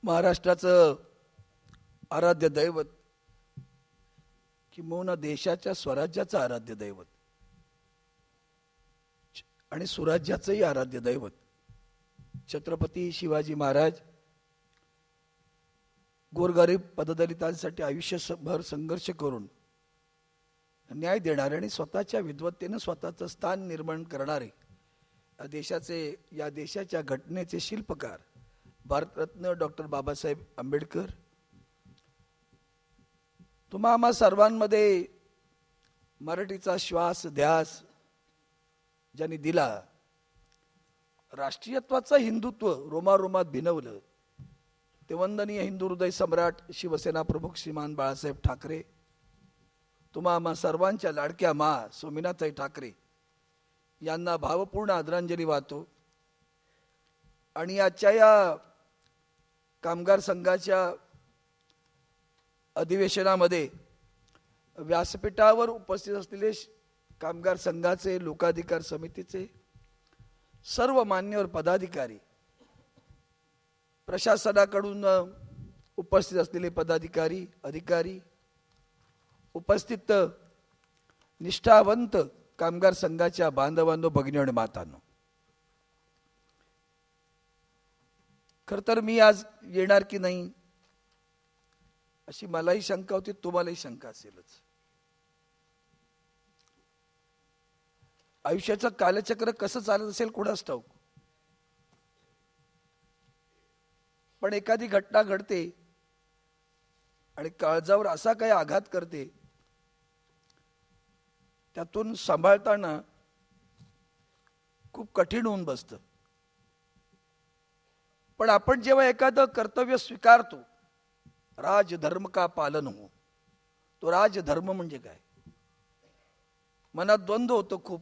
महाराष्ट्राचं आराध्य दैवत किंबहुना देशाच्या स्वराज्याचं आराध्य दैवत आणि सुराज्याचंही आराध्य दैवत छत्रपती शिवाजी महाराज गोरगरीब पददलितांसाठी आयुष्यभर संघर्ष करून न्याय देणारे आणि स्वतःच्या विद्वत्तेने स्वतःचं स्थान निर्माण करणारे या देशाच्या घटनेचे शिल्पकार भारतरत्न डॉक्टर बाबासाहेब आंबेडकर तुम्हा आम्हा सर्वांमध्ये मराठीचा श्वास ध्यास ज्यांनी दिला, राष्ट्रीयत्वाचं हिंदुत्व रोमारोमात भिनवलं, ते वंदनीय हिंदू हृदय सम्राट शिवसेना प्रमुख श्रीमान बाळासाहेब ठाकरे, तुम्हा आम्हा सर्वांच्या लाडक्या मा सोमिनाथाई ठाकरे यांना भावपूर्ण आदरांजली वाहतो. आणि आजच्या या कामगार संघाच्या अधिवेशनामध्ये व्यासपीठावर उपस्थित असलेले कामगार संघाचे, लोकाधिकार समितीचे सर्व मान्यवर पदाधिकारी, प्रशासनाकडून उपस्थित असलेले पदाधिकारी, अधिकारी, उपस्थित निष्ठावंत कामगार संघाच्या बांधवांनो, भगिनी आणि मातांनो, खर तर मी आज येणार की नाही अशी मलाही शंका होती, तुम्हालाही शंका असेलच. आयुष्याचं कालचक्र कसं चालत असेल कोणास ठाऊक, पण एखादी घटना घडते आणि काळजावर असा काही आघात करते, त्यातून सांभाळताना खूप कठीण होऊन बसतं. पण आपण जेव्हा एखादं कर्तव्य स्वीकारतो, राजधर्म का पालन हो, तो राजधर्म म्हणजे काय, मनात द्वंद्व होतो खूप,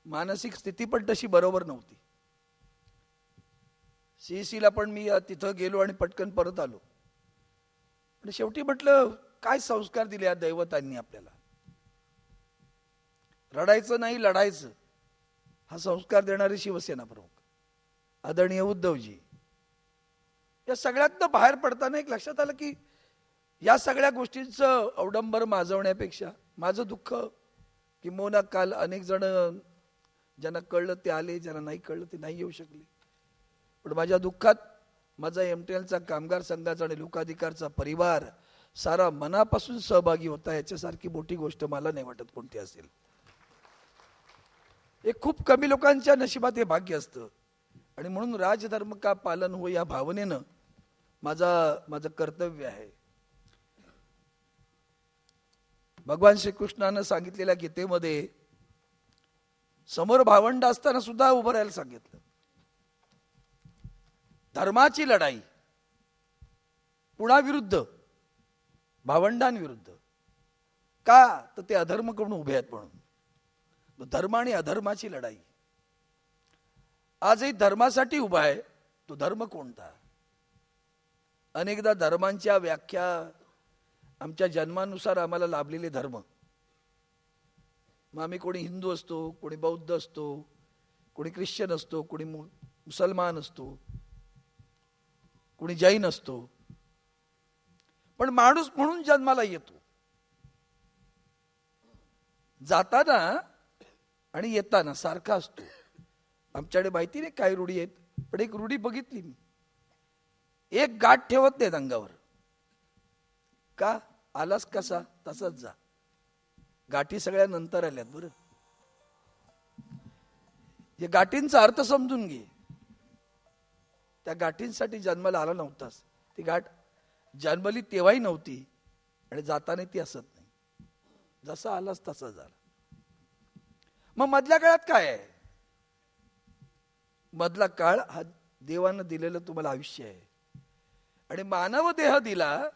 मानसिक स्थिती पण तशी बरोबर नव्हती. सीईसीला पण मी तिथं गेलो आणि पटकन परत आलो. पण शेवटी म्हटलं काय संस्कार दिले या दैवतांनी आपल्याला, रडायचं नाही लढायचं हा संस्कार देणारे शिवसेना प्रमुख आदरणीय उद्धवजी. या सगळ्यातनं बाहेर पडताना एक लक्षात आलं की या सगळ्या गोष्टींचं अवडंबर माजवण्यापेक्षा माझं दुःख किंबहुना काल अनेक जण ज्यांना कळलं ते आले, ज्यांना नाही कळलं ते नाही येऊ शकले, पण माझ्या दुःखात माझा एमटीएलचा कामगार संघाचा आणि लोकाधिकारचा परिवार सारा मनापासून सहभागी होता, याच्यासारखी मोठी गोष्ट मला नाही वाटत कोणती असेल. हे खूप कमी लोकांच्या नशिबात हे भाग्य असतं. आणि म्हणून राजधर्म का पालन हो या भावनेनं माझं कर्तव्य आहे. भगवान श्रीकृष्णानं सांगितलेल्या गीतेमध्ये समोर भावंड असताना सुद्धा उभं राहायला सांगितलं. धर्माची लढाई कुणाविरुद्ध, भावंडांविरुद्ध. का तर ते अधर्म करून उभे आहेत म्हणून. धर्म आणि अधर्माची लढाई. आजही धर्मासाठी उभा आहे, तो धर्म कोणता. अनेकदा धर्मांच्या व्याख्या आमच्या जन्मानुसार आम्हाला लाभलेले धर्म, मग आम्ही कोणी हिंदू असतो, कोणी बौद्ध असतो, कोणी ख्रिश्चन असतो, कोणी मुसलमान असतो, कोणी जैन असतो, पण माणूस म्हणून जन्माला येतो. जाताना आणि येताना सारखा असतो. आमच्याकडे माहिती नाही काय रूढी आहेत, पण एक रूढी बघितली मी, एक गाठ ठेवत नाहीत अंगावर. का? आलास कसा तसाच जा. गाठी सगळ्या नंतर आल्यात. बरं, या गाठींचा अर्थ समजून घे. त्या गाठींसाठी जन्माला आला नव्हतास. ती गाठ जन्मली तेव्हाही नव्हती आणि जाताना ती असत नाही. जसा आलास तसा झाला. मग मधल्या काळात काय आहे? मधला काळ हा देवानं दिलेलं तुम्हाला आयुष्य आहे. आणि मानव देह दिला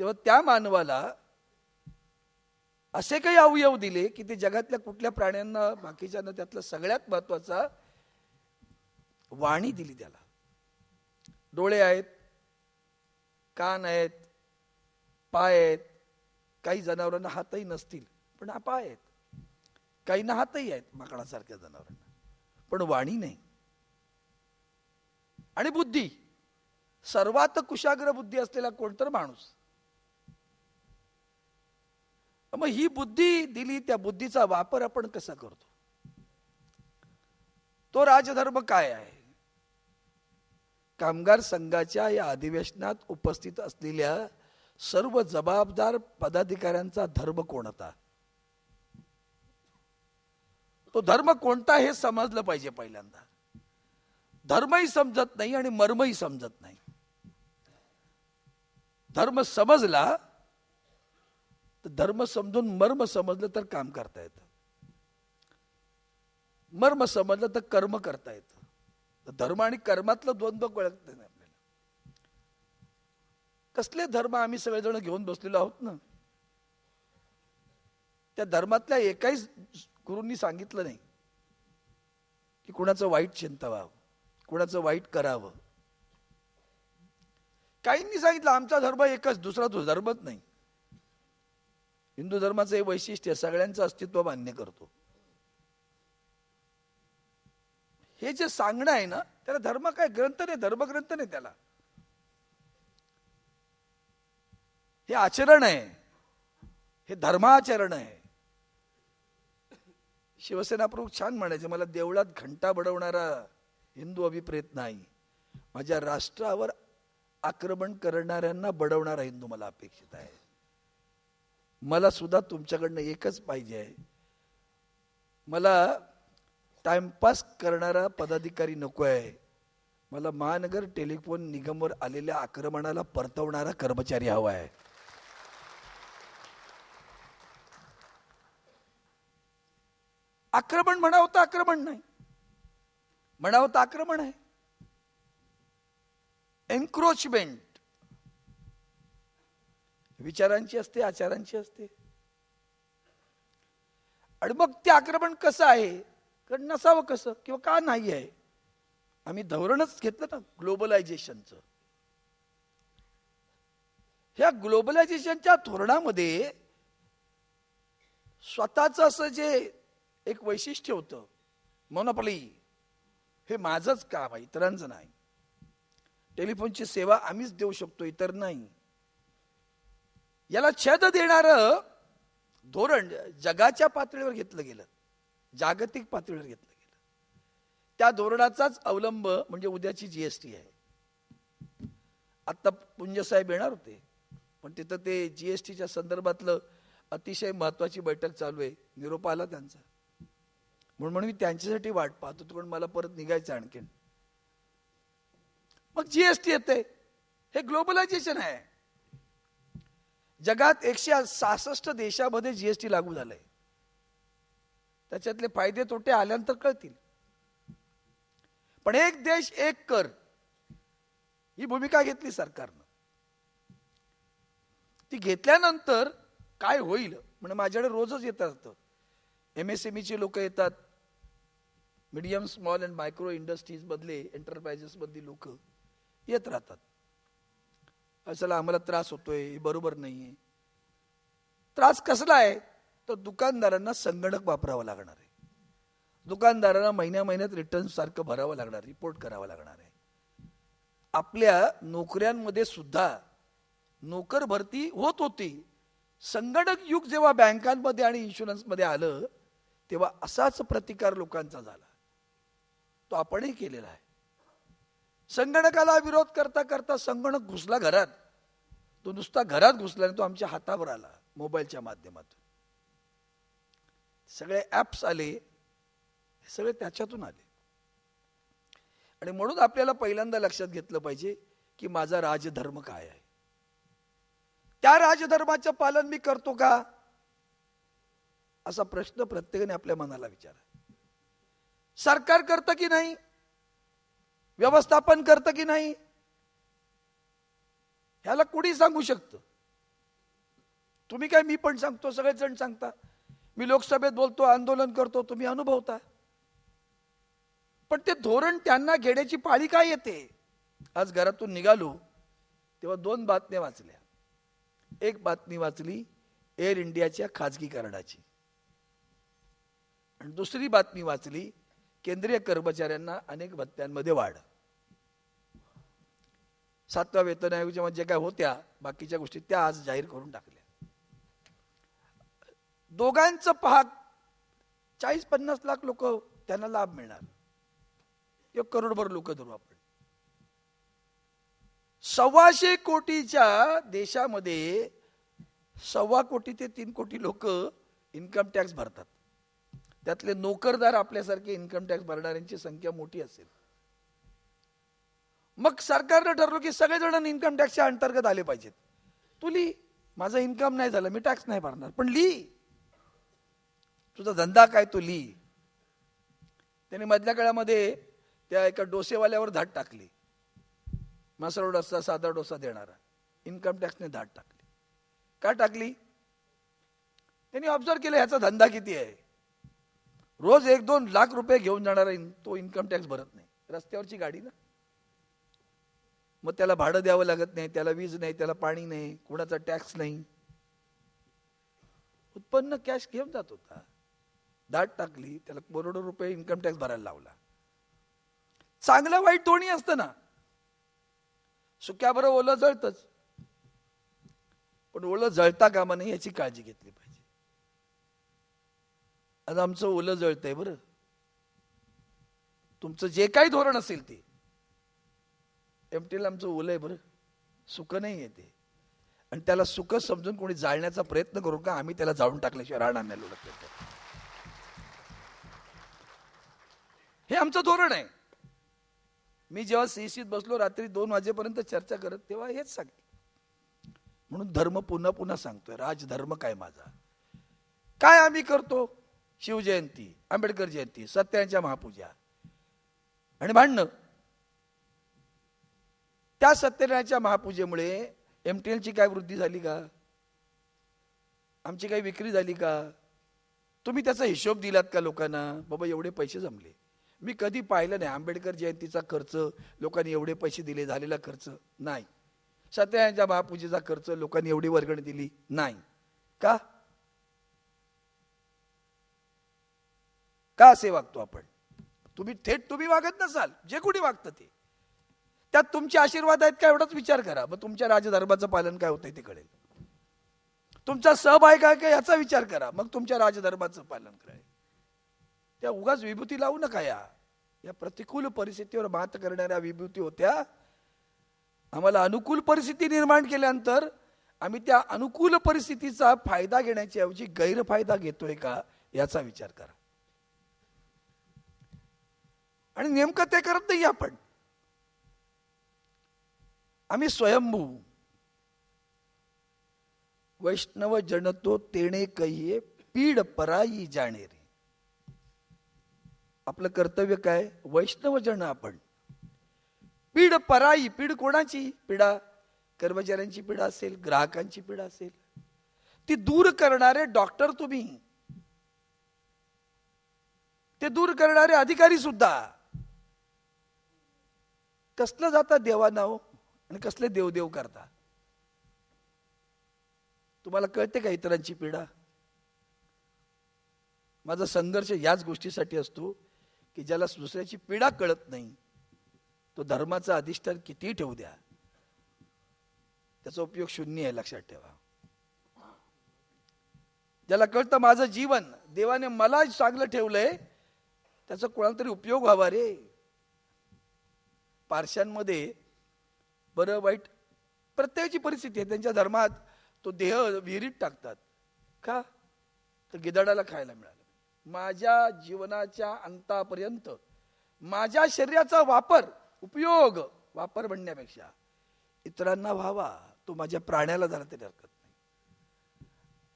तेव्हा त्या मानवाला असे काही अवयव दिले की ते जगातल्या कुठल्या प्राण्यांना, बाकीच्यांना त्यातला सगळ्यात महत्वाचा वाणी दिली. त्याला डोळे आहेत, कान आहेत, पाय आहेत. काही जनावरांना हातही नसतील पण पाय आहेत, काहींना हातही आहेत माकडासारख्या जनावरांना, पण वाणी नाही. आणि बुद्धी, सर्वात कुशाग्र बुद्धी असलेला कोणतर माणूस. मग ही बुद्धी दिली, त्या बुद्धीचा वापर आपण कसा करतो? तो राजधर्म काय आहे? कामगार संघाच्या या अधिवेशनात उपस्थित असलेल्या सर्व जबाबदार पदाधिकाऱ्यांचा धर्म कोणता? तो धर्म कोणता हे समजलं पाहिजे पहिल्यांदा. धर्मही समजत नाही आणि मर्मही समजत नाही. धर्म समजला तर धर्म समजून मर्म समजलं तर काम करता येतं. मर्म समजलं तर कर्म करता येतं. तर धर्म आणि कर्मातलं द्वंद्व कळत नाही आपल्याला. कसले धर्म आम्ही सगळेजण घेऊन बसलेलो आहोत ना. त्या धर्मातल्या एकाही गुरूंनी सांगितलं नाही की कुणाचं वाईट चिंतावं, कुणाचं वाईट करावं. काहींनी सांगितलं आमचा धर्म एकच, दुसरा तो धर्मच नाही. हिंदू धर्माचं हे वैशिष्ट्य सगळ्यांचं अस्तित्व मान्य करतो. हे जे सांगणं आहे ना, त्याला धर्म काय ग्रंथ नाही, धर्मग्रंथ नाही त्याला. हे आचरण आहे, हे धर्माचरण आहे. शिवसेना प्रमुख छान म्हणायचे, मला देवळात घंटा बडवणारा हिंदू अभिप्रेत नाही, माझ्या राष्ट्रावर आक्रमण करणाऱ्यांना बडवणारा हिंदू मला अपेक्षित आहे. मला सुद्धा तुमच्याकडनं एकच पाहिजे आहे, मला टाइमपास करणारा पदाधिकारी नको आहे. मला महानगर टेलिफोन निगमवर आलेल्या आक्रमणाला परतवणारा कर्मचारी हवा आहे. आक्रमण म्हणावं तर आक्रमण नाही, म्हणावं तर आक्रमण आहे. एन्क्रोचमेंट विचारांची असते, आचारांची असते. आणि मग ते आक्रमण कसं आहे, कारण नसावं कसं किंवा का नाही आहे. आम्ही धोरणच घेतलं ना ग्लोबलायझेशनचं. ह्या ग्लोबलायझेशनच्या धोरणामध्ये स्वतःच असं जे एक वैशिष्ट्य होतं, मोनोपॉली, हे माझंच काम आहे, इतरांचं नाही. टेलिफोनची सेवा आम्हीच देऊ शकतो, इतर नाही. याला छेद देणारं धोरण जगाच्या पातळीवर घेतलं गेलं, जागतिक पातळीवर घेतलं गेलं. त्या धोरणाचाच अवलंब म्हणजे उद्याची जीएसटी आहे. आता पुंजसाहेब येणार होते, पण तिथं ते जीएसटीच्या संदर्भातलं अतिशय महत्वाची बैठक चालू आहे. निरोप आला त्यांचा, म्हणून मी त्यांच्यासाठी वाट पाहतो, पण मला परत निघायचं आणखीन. मग जीएसटी येते, हे ग्लोबलायझेशन आहे. जगात 166 देशामध्ये जीएसटी लागू झालंय. त्याच्यातले फायदे तोटे आल्यानंतर कळतील. पण एक देश एक कर ही भूमिका घेतली सरकारनं. ती घेतल्यानंतर काय होईल म्हणजे माझ्याकडे रोजच येतात MSMEची लोक येतात, medium small and micro industries मधले एंटरप्राइजेस मधली लोक येत राहतात. चला आम्हाला त्रास होतोय, हे बरोबर नाहीये. त्रास कसला आहे तर दुकानदारांना संगणक वापरावं लागणार आहे. दुकानदारांना महिन्यात रिटर्न सारखं भरावं लागणार, रिपोर्ट करावं लागणार आहे. आपल्या नोकऱ्यांमध्ये सुद्धा नोकर भरती होत होती. संगणक युग जेव्हा बँकांमध्ये आणि इन्शुरन्समध्ये आलं तेव्हा असाच प्रतिकार लोकांचा झाला. तो आपणही केलेला आहे. संगणकाला विरोध करता करता संगणक घुसला घरात. तो नुसता घरात घुसला आणि तो आमच्या हातावर आला मोबाईलच्या माध्यमातून. सगळे ऍप्स आले, हे सगळे त्याच्यातून आले. आणि म्हणून आपल्याला पहिल्यांदा लक्षात घेतलं पाहिजे की माझा राजधर्म काय आहे. त्या राजधर्माचं पालन मी करतो का, असा प्रश्न प्रत्येकाने आपल्या मनाला विचारा. सरकार करतं की नाही, व्यवस्थापन करतं की नाही, ह्याला कुणी सांगू शकतं. तुम्ही काय, मी पण सांगतो, सगळेच जण सांगता. मी लोकसभेत बोलतो, आंदोलन करतो, तुम्ही अनुभवता. पण ते धोरण त्यांना घेण्याची पाळी काय येते. आज घरातून निघालो तेव्हा 2 बातम्या वाचल्या. एक बातमी वाचली एअर इंडियाच्या खाजगीकरणाची, आणि दुसरी बातमी वाचली केंद्रीय कर्मचाऱ्यांना अनेक भत्त्यांमध्ये वाढ. 7व्या वेतन आयोगाच्या जे काय होत्या बाकीच्या गोष्टी त्या आज जाहीर करून टाकल्या. दोघांचं पहा 40-50 लाख लोक त्यांना लाभ मिळणार. 1 करोडभर लोक धरू आपण. 125 कोटीच्या देशामध्ये 1.25 कोटी ते 3 कोटी लोक इन्कम टॅक्स भरतात. त्यातले नोकरदार आपल्यासारखे इन्कम टॅक्स भरणाऱ्यांची संख्या मोठी असेल. मग सरकारनं ठरवलं की सगळेजण इन्कम टॅक्सच्या अंतर्गत आले पाहिजेत. तू लिही, माझा इन्कम नाही झाला, मी टॅक्स नाही भरणार, पण लिही, तुझा धंदा काय तो लिही. त्याने मधल्या काळामध्ये त्या एका डोसेवाल्यावर धाड टाकली. मसाला डोसा, साधा डोसा देणारा, इन्कम टॅक्सने धाड टाकली. का टाकली? त्यांनी ऑब्झर्व केलं ह्याचा धंदा किती आहे. रोज 1-2 लाख रुपये घेऊन जाणारा तो इन्कम टॅक्स भरत नाही. रस्त्यावरची गाडी ना, मग त्याला भाडं द्यावं लागत नाही, त्याला वीज नाही, त्याला पाणी नाही, कुणाचा टॅक्स नाही, उत्पन्न कॅश घेऊन जात होता. दाट टाकली, त्याला करोडो रुपये इन्कम टॅक्स भरायला लावला. चांगलं वाईट दोन्ही असतं ना. सुक्याबरोबर ओलं जळतच, पण ओलं जळता कामा नये याची काळजी घेतली पाहिजे. आता आमचं ओलं जळतंय बरं. तुमचं जे काही धोरण असेल ते एमटीला आमचं ओलं आहे बरं, सुख नाही येते. आणि त्याला सुख समजून कोणी जाळण्याचा प्रयत्न करू का, आम्ही त्याला जाळून टाकल्याशिवाय राहणार नाही लोक. हे आमचं धोरण आहे. मी जेव्हा सीसीत बसलो रात्री 2 वाजेपर्यंत चर्चा करत, तेव्हा हेच सांगते. म्हणून धर्म पुन्हा पुन्हा सांगतोय, राजधर्म काय माझा. काय आम्ही करतो? शिवजयंती, आंबेडकर जयंती, सत्याच्या महापूजा आणि भांडणं. त्या सत्यनारायणच्या महापूजेमुळे एमटीएलची काय वृद्धी झाली का? आमची काही विक्री झाली का? तुम्ही त्याचा हिशोब दिलात का लोकांना? बाबा एवढे पैसे जमले. मी कधी पाहिलं नाही आंबेडकर जयंतीचा खर्च लोकांनी एवढे पैसे दिले, झालेला खर्च नाही. सत्यनारायणच्या महापूजेचा खर्च लोकांनी एवढी वर्गणी दिली नाही. का? का असे वागतो आपण? तुम्ही थेट तुम्ही वागत नसाल, जे कुणी वागतं ते. त्यात तुमचे आशीर्वाद आहेत का एवढाच विचार करा. मग तुमच्या राजधर्माचं पालन काय होतंय ते कळेल. तुमचा सहभाग काय काय याचा विचार करा, मग तुमच्या राजधर्माचं पालन करेल. त्या उगाच विभूती लावू नका. या प्रतिकूल परिस्थितीवर मात करणाऱ्या विभूती होत्या. आम्हाला अनुकूल परिस्थिती निर्माण केल्यानंतर आम्ही त्या अनुकूल परिस्थितीचा फायदा घेण्याच्या ऐवजी गैरफायदा घेतोय का याचा विचार करा. आणि नेमकं ते करत नाही आपण. आम्ही स्वयंभू वैष्णव जन तो तेणे कहिये पीड पराई जाणे रे. आपलं कर्तव्य काय? वैष्णव जन आपण. पीड पराई, पीड कोणाची? पीडा कर्मचाऱ्यांची पीडा असेल, ग्राहकांची पीडा असेल, ती दूर करणारे डॉक्टर तुम्ही, ते दूर करणारे अधिकारी सुद्धा. कसलं जाता देवानाव आणि कसले देवदेव करता. तुम्हाला कळते का इतरांची पीडा? माझा संघर्ष याच गोष्टीसाठी असतो की ज्याला दुसऱ्याची पीडा कळत नाही तो धर्माचं अधिष्ठान कितीही ठेवू द्या, त्याचा उपयोग शून्य आहे, लक्षात ठेवा. ज्याला कळतं माझं जीवन देवाने मला चांगलं ठेवलंय, त्याचा कोणाला तरी उपयोग व्हावा रे. पारशांमध्ये बरं वाईट प्रत्येकाची परिस्थिती आहे. त्यांच्या धर्मात तो देह विहिरीत टाकतात. का? तर गिधाडाला खायला मिळालं. माझ्या जीवनाच्या अंतापर्यंत माझ्या शरीराचा उपयोग वापर म्हणण्यापेक्षा इतरांना व्हावा, तो माझ्या प्राण्याला झाला तरी हरकत नाही.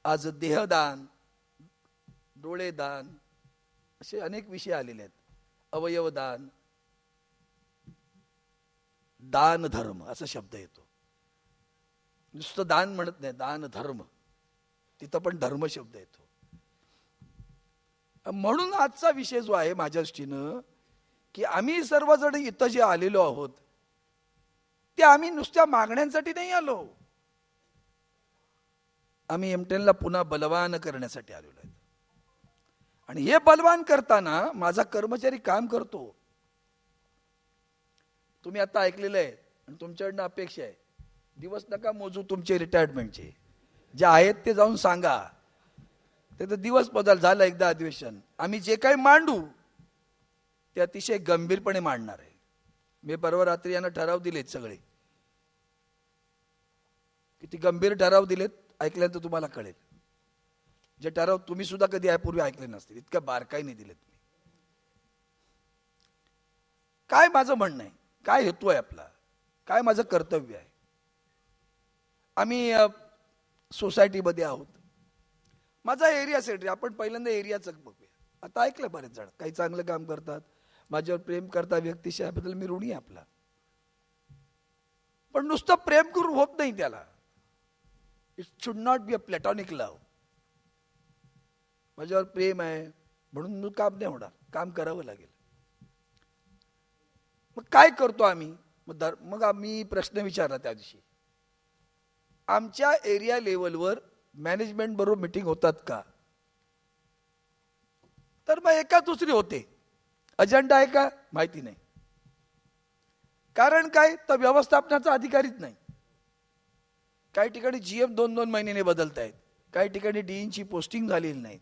आज देहदान, डोळेदान असे अनेक विषय आलेले आहेत. अवयवदान, दान धर्म असा शब्द येतो. नुसतं दान म्हणत नाही, दान धर्म, तिथं पण धर्म शब्द येतो. म्हणून आजचा विषय जो आहे माझ्या दृष्टीनं की आम्ही सर्वजण इथं जे आलेलो आहोत ते आम्ही नुसत्या मागण्यांसाठी नाही आलो. आम्ही एमटेनला पुन्हा बलवान करण्यासाठी आलेलो आहे. आणि हे बलवान करताना माझा कर्मचारी काम करतो. तुम्ही आता ऐकलेलं आहे आणि तुमच्याकडनं अपेक्षा आहे, दिवस नका मोजू तुमचे रिटायरमेंटचे, जे आहेत ते जाऊन सांगा. ते तर दिवस बदल झाला एकदा अधिवेशन. आम्ही जे काही मांडू ते अतिशय गंभीरपणे मांडणार आहे. मी परवा रात्री यांना ठराव दिलेत सगळे, किती गंभीर ठराव दिलेत, ऐकल्यानंतर तुम्हाला कळेल. जे ठराव तुम्ही सुद्धा कधी यापूर्वी ऐकले नसतील, इतक्या बारकाईने दिलेत. काय माझं म्हणणं आहे, काय हेतू आहे आपला, काय माझं कर्तव्य आहे. आम्ही सोसायटीमध्ये आहोत. माझा एरिया सेक्रेटरी, आपण पहिल्यांदा एरियाचं बघूया. आता ऐकलं बरेच जण काही चांगलं काम करतात, माझ्यावर प्रेम करता व्यक्तिशः, याबद्दल मी ऋणी आहे आपला. पण नुसतं प्रेम करून होत नाही त्याला. It should not be a Platonic love. माझ्यावर प्रेम आहे म्हणून काम नाही होणार, काम करावं लागेल. मग काय करतो आम्ही? मग आम्ही प्रश्न विचारला त्या दिवशी, आमच्या एरिया लेवलवर मॅनेजमेंट बरोबर मीटिंग होतात का? तर मग एका दुसरी होते. अजेंडा आहे का माहिती नाही. कारण काय, तर व्यवस्थापनाचा अधिकारीच नाही. काही ठिकाणी जीएम 2-2 महिन्याने बदलत आहेत, काही ठिकाणी डीईंची पोस्टिंग झालेली नाही,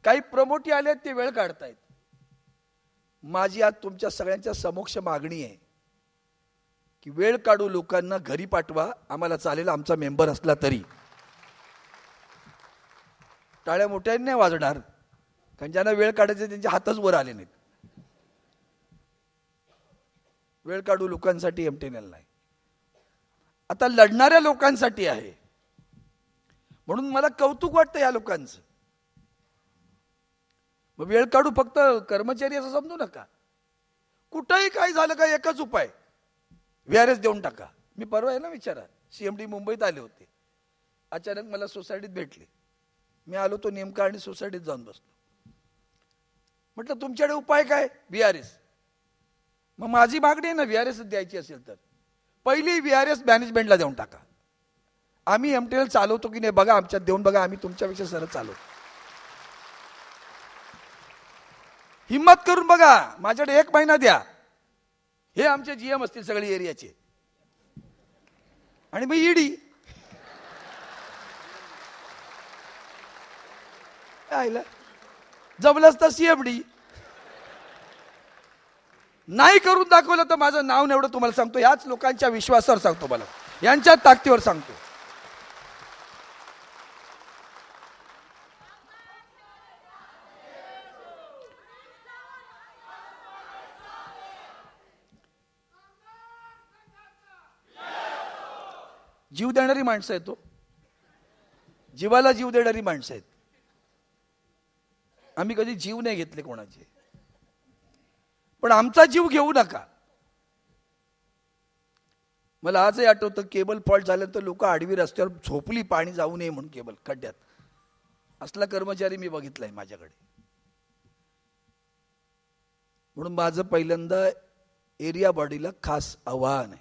काही प्रमोटी आले ते वेळ काढतायत. माझी आज तुमच्या सगळ्यांच्या समक्ष मागणी आहे की वेळ काढू लोकांना घरी पाठवा, आम्हाला चालेल आमचा मेंबर असला तरी. टाळ्या मोठ्याने नाही वाजणार, कारण ज्यांना वेळ काढायचे त्यांचे हातच वर आले नाहीत. वेळ काढू लोकांसाठी एमटीएनएल नाही, आता लढणाऱ्या लोकांसाठी आहे. म्हणून मला कौतुक वाटतं या लोकांचं. मग वेळ काढू फक्त कर्मचारी असं समजू नका. कुठंही काय झालं का एकच उपाय, VRS देऊन टाका. मी परवा आहे ना विचारा, CMD मुंबईत आले होते, अचानक मला सोसायटीत भेटले. मी आलो तो नेमका आणि सोसायटीत जाऊन बसलो. म्हटलं तुमच्याकडे उपाय काय? VRS. मग माझी मागणी आहे ना, VRS द्यायची असेल तर पहिली VRS मॅनेजमेंटला देऊन टाका. आम्ही एमटीएनएल चालवतो की नाही बघा, आमच्यात देऊन बघा, आम्ही तुमच्यापेक्षा सरळ चालवतो. हिम्मत करून बघा, माझ्याकडे 1 महिना द्या. हे आमचे जीएम असतील सगळे एरियाचे, आणि मग ईडी. जमलंच तर CMD. नाही करून दाखवलं तर माझं नाव नाही, एवढं तुम्हाला सांगतो. याच लोकांच्या विश्वासावर सांगतो, मला यांच्या ताकदीवर सांगतो. जीव देणारी माणसं आहेत, तो जीवाला जीव देणारी माणसं आहेत. आम्ही कधी जीव नाही घेतले कोणाचे, पण आमचा जीव घेऊ नका. मला आजही आठवतं, केबल फॉल्ट झाल्यानंतर लोक आडवी रस्त्यावर झोपली, पाणी जाऊ नये म्हणून केबल खड्ड्यात. असला कर्मचारी मी बघितलाय माझ्याकडे. म्हणून माझं पहिल्यांदा एरिया बॉडीला खास आव्हान आहे.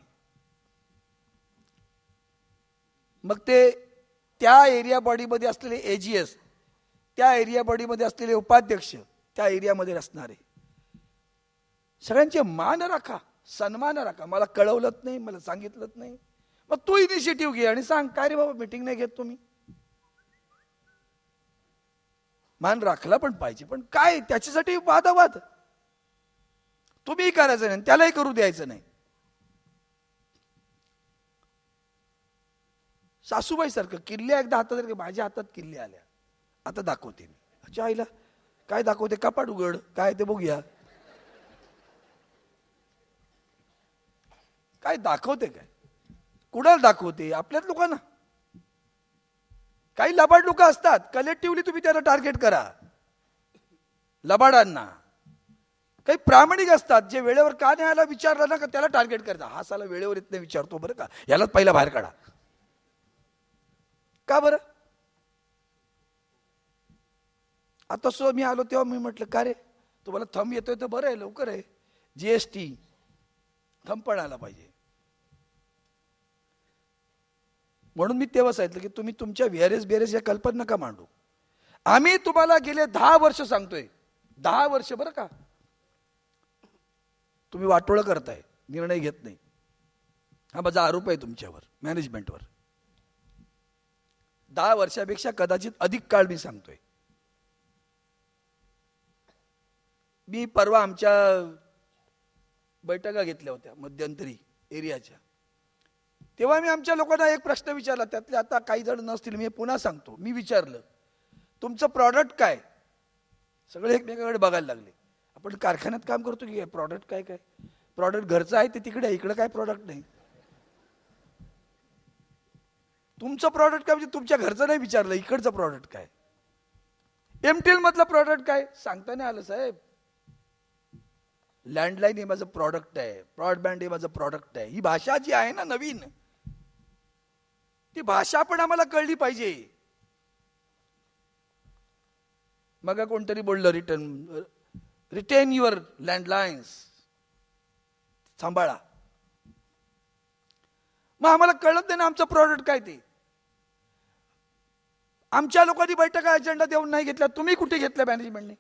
मग ते त्या एरिया बॉडीमध्ये असलेले AGS, त्या एरिया बॉडीमध्ये असलेले उपाध्यक्ष, त्या एरियामध्ये असणारे सगळ्यांचे मान राखा, सन्मान राखा. मला कळवलंच नाही, मला सांगितलंच नाही, मग तू इनिशिएटिव्ह घे आणि सांग, काय रे बाबा मीटिंग नाही घेत तुम्ही. मान राखला पण पाहिजे, पण काय त्याच्यासाठी वादावाद तुम्ही करायचं नाही, त्यालाही करू द्यायचं नाही. सासूबाई सारखं किल्ले एकदा हातात, माझ्या हातात किल्ले आल्या, आता दाखवते मी. अच्छा आईला काय दाखवते? कपाट उघड, काय ते बघूया. काय दाखवते? काय कुणाला दाखवते? आपल्याच लोकांना. काही लबाड लोक असतात, कलेक्टिव्हली तुम्ही त्यांना टार्गेट करा, लबाडांना. काही प्रामाणिक असतात, जे वेळेवर का नाही आला विचारला ना का त्याला टार्गेट करता. हा साला वेळेवर येत नाही विचारतो बरं का, यालाच पहिला बाहेर काढा. का बरं? आता सो मी आलो तेव्हा मी म्हटलं, का रे तुम्हाला थंब येतोय तर बरं आहे, लवकर आहे. GST थंब पण आला पाहिजे. म्हणून मी तेव्हा सांगितलं की तुम्ही तुमच्या VRS या कल्पना नका मांडू. आम्ही तुम्हाला गेले 10 वर्ष सांगतोय, 10 वर्ष बरं का, तुम्ही वाटोळं करताय, निर्णय घेत नाही. हा माझा आरोप आहे तुमच्यावर, मॅनेजमेंटवर. 10 वर्षापेक्षा कदाचित अधिक काळ मी सांगतोय. मी परवा आमच्या बैठका घेतल्या होत्या मध्यंतरी एरियाच्या, तेव्हा मी आमच्या लोकांना एक प्रश्न विचारला. त्यातले आता काही जण नसतील, मी पुन्हा सांगतो. मी विचारलं, तुमचं प्रॉडक्ट काय? सगळे एकमेकाकडे बघायला लागले. आपण कारखान्यात काम करतो की प्रॉडक्ट काय? काय प्रॉडक्ट घरचं आहे ते तिकडे आहे, इकडे काय प्रॉडक्ट नाही. तुमचं प्रॉडक्ट काय म्हणजे तुमच्या घरचं नाही विचारलं, इकडचं प्रॉडक्ट काय? एमटीएल मधलं प्रॉडक्ट काय सांगता नाही आलं साहेब. लँडलाईन हे माझं प्रॉडक्ट आहे, ब्रॉडबँड हे माझं प्रॉडक्ट आहे. ही भाषा जी आहे ना नवीन, ती भाषा पण आम्हाला कळली पाहिजे. मग कोणतरी बोललं रिटेन युअर लँडलाईन्स, सांभाळा. मग आम्हाला कळत नाही ना आमचं प्रॉडक्ट काय ते. आमच्या लोकांनी बैठका अजेंडा देऊन नाही घेतला, तुम्ही कुठे घेतल्या मॅनेजमेंटने?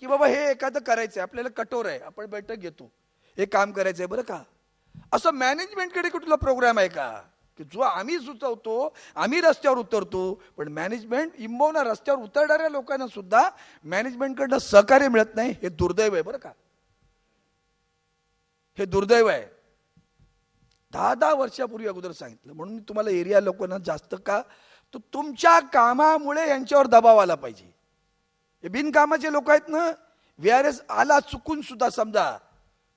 की बाबा हे एखादं करायचंय, आपल्याला कठोर आहे, आपण बैठक घेतो, हे काम करायचंय बरं का. असं मॅनेजमेंटकडे कुठला प्रोग्राम आहे का की जो आम्ही सुचवतो, आम्ही रस्त्यावर उतरतो, पण मॅनेजमेंट इम्बवना रस्त्यावर उतरणाऱ्या लोकांना सुद्धा मॅनेजमेंटकडनं सहकार्य मिळत नाही. हे दुर्दैव आहे बरं का, हे दुर्दैव आहे. 10 वर्षापूर्वी अगोदर सांगितलं. म्हणून मी तुम्हाला एरिया लोकांना जास्त का, तर तुमच्या कामामुळे यांच्यावर दबाव आला पाहिजे. हे बिनकामाचे लोक आहेत ना, VRS आला चुकून सुद्धा समजा,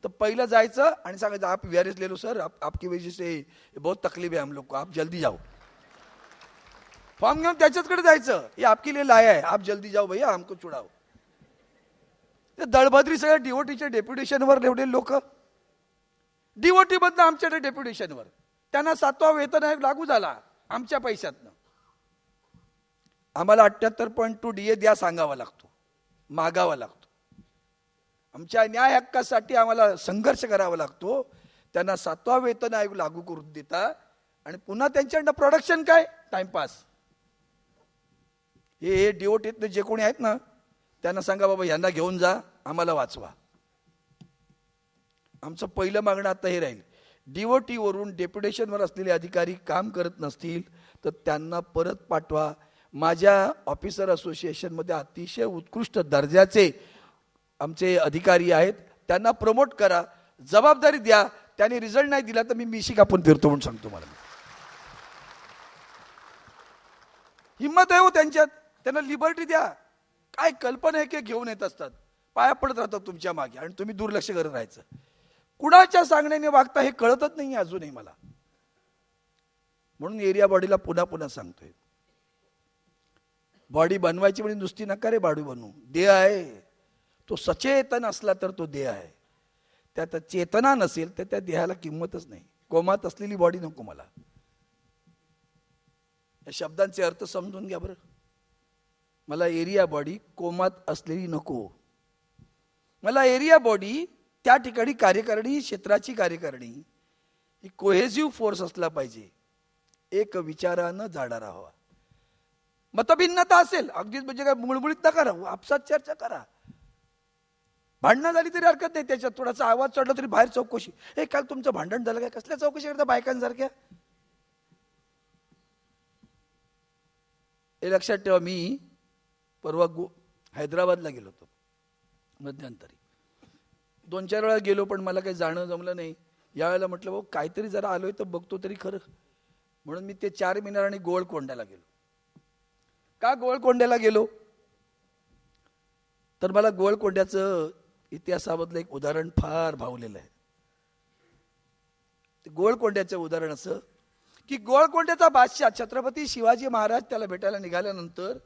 तर पहिलं जायचं आणि सांगायचं आप VRS ले लो सर, आपकी वजह से बहुत तकलीफ है हम लोग को, आप जल्दी जाओ. फॉर्म घेऊन त्याच्याकडे जायचं, ये आपके लिए लाया है, आप जल्दी जाओ भैया, हमको छुड़ाओ. ते दळभद्री सगळ्या DOTच्या डेप्युटेशनवर एवढे लोक, DOT मधनं आमच्याकडे डेप्युटेशनवर, त्यांना 7वा वेतन आयोग लागू झाला आमच्या पैशातनं. आम्हाला 78.2 DA द्या सांगावा लागतो, मागावा लागतो. आमच्या न्याय हक्कासाठी आम्हाला संघर्ष करावा लागतो. त्यांना 7वा वेतन आयोग लागू करून देता आणि पुन्हा त्यांच्याकडनं प्रोडक्शन काय, टाइमपास. हे DOTतले जे कोणी आहेत ना, त्यांना सांगा बाबा यांना घेऊन जा, आम्हाला वाचवा. आमचं पहिलं मागणं आता हे राहील, DOT वरून डेप्युटेशनवर असलेले अधिकारी काम करत नसतील तर त्यांना परत पाठवा. माझ्या ऑफिसर असोसिएशनमध्ये अतिशय उत्कृष्ट दर्जाचे आमचे अधिकारी आहेत, त्यांना प्रमोट करा, जबाबदारी द्या. त्यांनी रिझल्ट नाही दिला तर मी मिशी कापून फिरतो म्हणून सांगतो. मला हिंमत आहे हो त्यांच्यात, त्यांना लिबर्टी द्या. काय कल्पना आहे की घेऊन येत असतात, पाया पडत राहतात तुमच्या मागे आणि तुम्ही दुर्लक्ष करत राहायचं. कुणाच्या सांगण्याने वागता हे कळतच नाही अजूनही मला. म्हणून एरिया बॉडीला पुन्हा पुन्हा सांगतोय, बॉडी बनवायची म्हणजे नुसती नका रे बॉडी बनवू. देह आहे तो सचेतन असला तर तो देह आहे. त्यात चेतना नसेल तर त्या देहाला किंमतच नाही. कोमात असलेली बॉडी नको मला. या शब्दांचे अर्थ समजून घ्या बरं. मला एरिया बॉडी कोमात असलेली नको. मला एरिया बॉडी त्या ठिकाणी कार्यकारिणी, क्षेत्राची कार्यकारिणी ही कोहेसिव्ह फोर्स असला पाहिजे, एक विचारानं जाणारा हवा. मतभिन्नता असेल अगदीच म्हणजे काय मुळमुळीत नका राहू, आपसात चर्चा करा. भांडणं झाली तरी हरकत नाही, त्याच्यात थोडासा आवाज चढला तरी बाहेर चौकशी. हे काल तुमचं भांडण झालं काय, कसल्या चौकशी करता बायकांसारख्या? हे लक्षात ठेवा. मी परवा हैदराबादला गेलो होतो मध्यंतरी, 2-4 वेळा गेलो पण मला काही जाणं जमलं नाही. यावेळेला म्हटलं भाऊ काहीतरी जरा आलोय तर बघतो तरी खरं, म्हणून मी ते 4 मिनार आणि गोलकोंड्याला गेलो. का गोलकोंड्याला गेलो तर मला गोलकोंड्याचं इतिहासामधलं एक उदाहरण फार भावलेलं आहे. गोलकोंड्याचं उदाहरण असं की गोलकोंड्याचा बादशाह छत्रपती शिवाजी महाराज त्याला भेटायला निघाल्यानंतर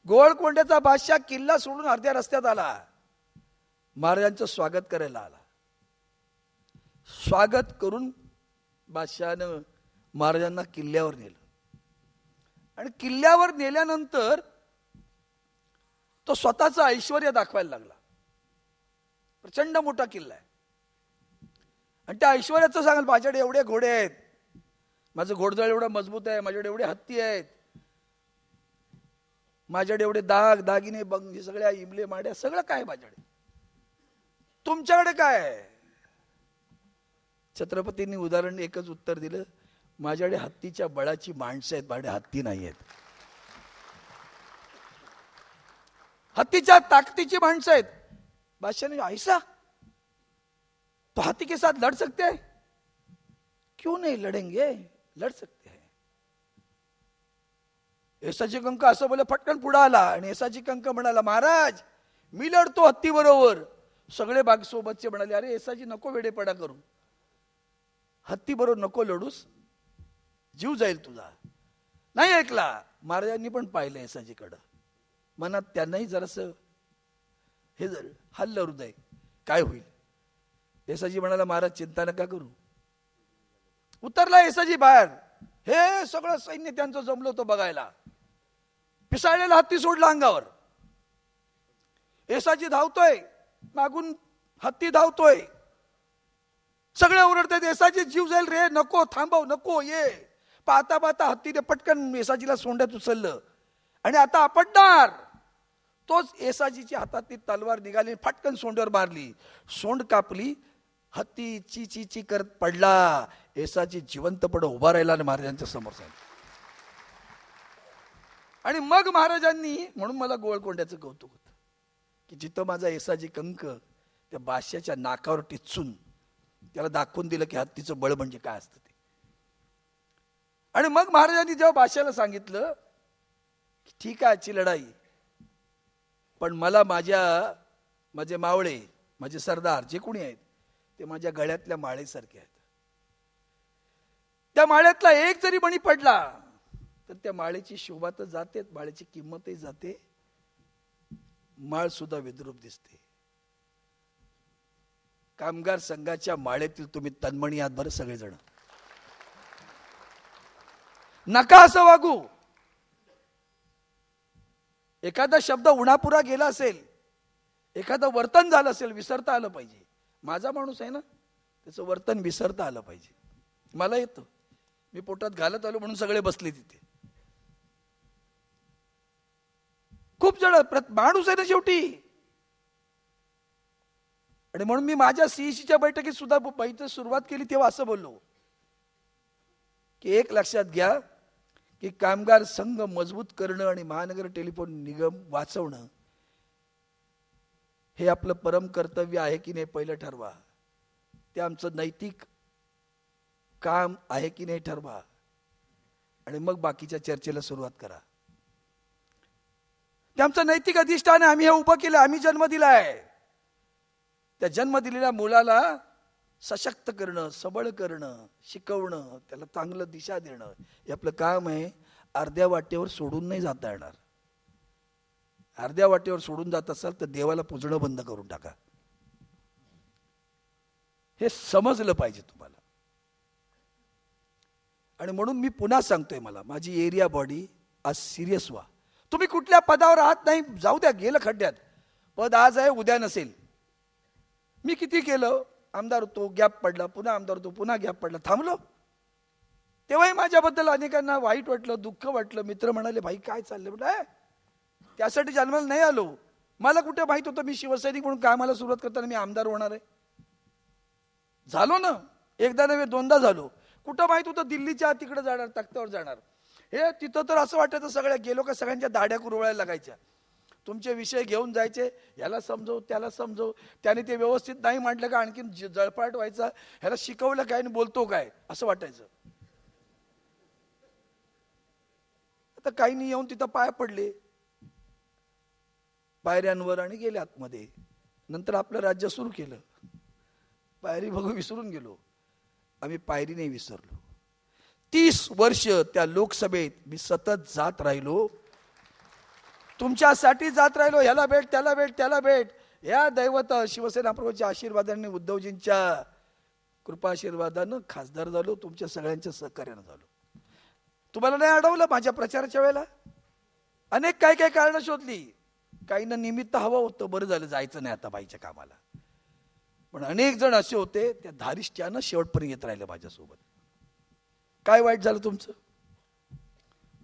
गोलकोंड्याचा बादशाह किल्ला सोडून अर्ध्या रस्त्यात आला, महाराजांचं स्वागत करायला आला. स्वागत करून बादशहानं महाराजांना किल्ल्यावर नेलं आणि किल्ल्यावर नेल्यानंतर तो स्वतःचं ऐश्वर्य दाखवायला लागला. प्रचंड मोठा किल्ला आहे आणि त्या ऐश्वर्याचं सांगाल, माझ्याकडे एवढे घोडे आहेत, माझं घोडदळ एवढं मजबूत आहे, माझ्याकडे एवढे हत्ती आहेत, माझ्याकडे एवढे दागिने बंग सगळ्या इमले माड्या सगळं काय माझ्याकडे. तुमच्याकडे काय आहे? छत्रपतींनी उदाहरण एकच उत्तर दिलं, माझ्याकडे हत्तीच्या बळाची माणसं आहेत, माझ्याकडे हत्ती नाही आहेत. हत्तीच्या ताकदीची माणसं आहेत. बादशाह ने, ऐसा तो हाथी के साथ लड़ सकते हैं? क्यों नहीं लड़ेंगे, लड़ सकते हैं. येसाची कंक असं बोले, फटकन पुढे आला आणि येसाची कंक म्हणाला, महाराज मी लढतो हत्ती बरोबर. सगळे बाग सोबतचे म्हणाले, अरे येसाची नको वेडेपडा करू, हत्ती बरोबर नको लढूस, जीव जाईल तुझा. नाही ऐकला. महाराजांनी पण पाहिलं येसाजीकडं. मनात त्यांनाही जरासं हे झालं, हल्लं हृदय, काय होईल. येसाजी म्हणाला, महाराज चिंता नका करू. उतरला येसाजी बाहेर. हे सगळं सैन्य त्यांचं जमलं होतं बघायला. पिसाळलेला हत्ती सोडला अंगावर. येसाजी धावतोय, मागून हत्ती धावतोय. सगळे ओरडतात, येसाजी जीव जाईल रे, नको थांबव, नको ये. पाहता पाहता हत्तीने पटकन येसाजीला सोंड्यात उचललं आणि आता आपटणार. तोच येसाजीच्या हातातली तलवार निघाली, फटकन सोंड्यावर मारली. सोंड कापली. हत्ती ची ची ची करत पडला. येसाजी जिवंतपणे उभा राहिला आणि महाराजांच्या समोर सांगितलं. आणि मग महाराजांनी, म्हणून मला गोवळकोंड्याचं कौतुक होतं की जिथं माझा येसाजी कंक त्या बादशाच्या नाकावर टिचून त्याला दाखवून दिलं की हत्तीचं बळ म्हणजे काय असतं ते. आणि मग महाराजांनी जेव्हा बादशाला सांगितलं की ठीक आहे आजची लढाई, पण मला माझे मावळे, माझे सरदार जे कोणी आहेत ते माझ्या गळ्यातल्या माळेसारखे आहेत. त्या माळ्यातला एक जरी मणी पडला तर त्या माळेची शोभा तर जाते, माळेची किंमतही जाते, माळ सुद्धा विद्रूप दिसते. कामगार संघाच्या माळेतील तुम्ही तन्मणी आहात बरं सगळेजण. नका असं वागू. एखादा शब्द उणापुरा गेला असेल, एखादं वर्तन झालं असेल, विसरता आलं पाहिजे. माझा माणूस आहे ना, त्याचं वर्तन विसरता आलं पाहिजे. मला येतं, मी पोटात घालत आलो म्हणून सगळे बसले तिथे. खूप जण माणूस आहे ना शेवटी. आणि म्हणून मी माझ्या सीईसीच्या बैठकीत सुद्धा बैठक सुरुवात केली तेव्हा असं बोललो की एक लक्षात घ्या की कामगार संघ मजबूत करणं आणि महानगर टेलिफोन निगम वाचवणं हे आपलं परम कर्तव्य आहे की नाही पहिलं ठरवा. ते आमचं नैतिक काम आहे की नाही ठरवा आणि मग बाकीच्या चर्चेला सुरुवात करा. ते आमचं नैतिक अधिष्ठान आहे. आम्ही हे उभं केलं, आम्ही जन्म दिलाय. त्या जन्म दिलेल्या मुलाला सशक्त करणं, सबळ करणं, शिकवणं, त्याला चांगलं दिशा देणं हे आपलं काम आहे. अर्ध्या वाटेवर सोडून नाही जाता येणार. अर्ध्या वाटेवर सोडून जात असाल तर देवाला पूजणं बंद करून टाका. हे समजलं पाहिजे तुम्हाला. आणि म्हणून मी पुन्हा सांगतोय, मला माझी एरिया बॉडी आज सिरियस व्हा. तुम्ही कुठल्या पदावर आहात नाही, जाऊ द्या, गेलं खड्ड्यात. पद आज आहे, उद्या नसेल. मी किती केलं, आमदार होतो, गॅप पडला, पुन्हा आमदार होतो, पुन्हा गॅप पडला, थांबलो. तेव्हाही माझ्याबद्दल अनेकांना वाईट वाटलं, दुःख वाटलं. मित्र म्हणाले, भाई काय चाललंय. म्हटलं त्यासाठी जन्माला नाही आलो. मला कुठे माहित होतं मी शिवसैनिक म्हणून कामाला सुरुवात करताना मी आमदार होणार आहे. झालो ना, एकदा नव्हे दोनदा झालो. कुठं माहित होतं दिल्लीच्या तिकडे जाणार, तख्त्यावर जाणार. हे तिथं तर असं वाटायचं सगळ्या गेलो का सगळ्यांच्या दाढ्या कुरवळायला लागायच्या. तुमचे विषय घेऊन जायचे, याला समजव त्याला समजव, त्याने ते व्यवस्थित नाही मांडलं का आणखीन जळपाट व्हायचा. ह्याला शिकवलं काय आणि बोलतो काय असं वाटायचं. आता काही नाही, येऊन तिथं पाय पडले पायऱ्यांवर आणि गेले आतमध्ये. नंतर आपलं राज्य सुरू केलं. पायरी बघू विसरून गेलो. आम्ही पायरी नाही विसरलो. 30 वर्ष त्या लोकसभेत मी सतत जात राहिलो, तुमच्यासाठी जात राहिलो. ह्याला भेट त्याला भेट त्याला भेट. या दैवत शिवसेना प्रमुखांच्या आशीर्वादाने, उद्धवजींच्या कृपा आशीर्वादानं खासदार झालो. तुमच्या सगळ्यांच्या सहकार्यानं झालो. तुम्हाला नाही अडवलं माझ्या प्रचाराच्या वेळेला. अनेक काय काय कारणं शोधली. काहींना निमित्त हवं होतं, बरं झालं जायचं नाही आता बाईच्या कामाला. पण अनेक जण असे होते त्या धारिष्ट्यानं शेवटपर्यंत येत राहिले माझ्यासोबत. काय वाईट झालं तुमचं?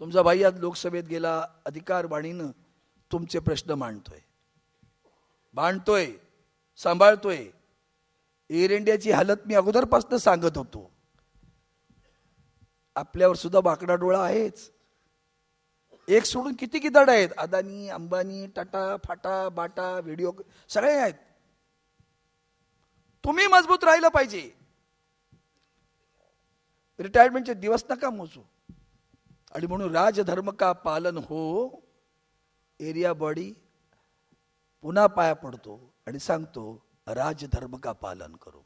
तुमचा भाई आज लोकसभेत गेला, अधिकारवाणीनं तुमचे प्रश्न मांडतोय, सांभाळतोय. एअर इंडियाची हालत मी अगोदरपासून सांगत होतो. आपल्यावर सुद्धा बाकडा डोळा आहेच. एक सोडून किती गिदाड आहेत. अदानी, अंबानी, टाटा, फाटा, बाटा, व्हिडिओ सगळे आहेत. तुम्ही मजबूत राहिलं पाहिजे. रिटायरमेंटचे दिवस नका मोजू. आणि म्हणून राजधर्म का पालन हो, एरिया बॉडी पुन्हा पाया पडतो आणि सांगतो राजधर्म का पालन करो.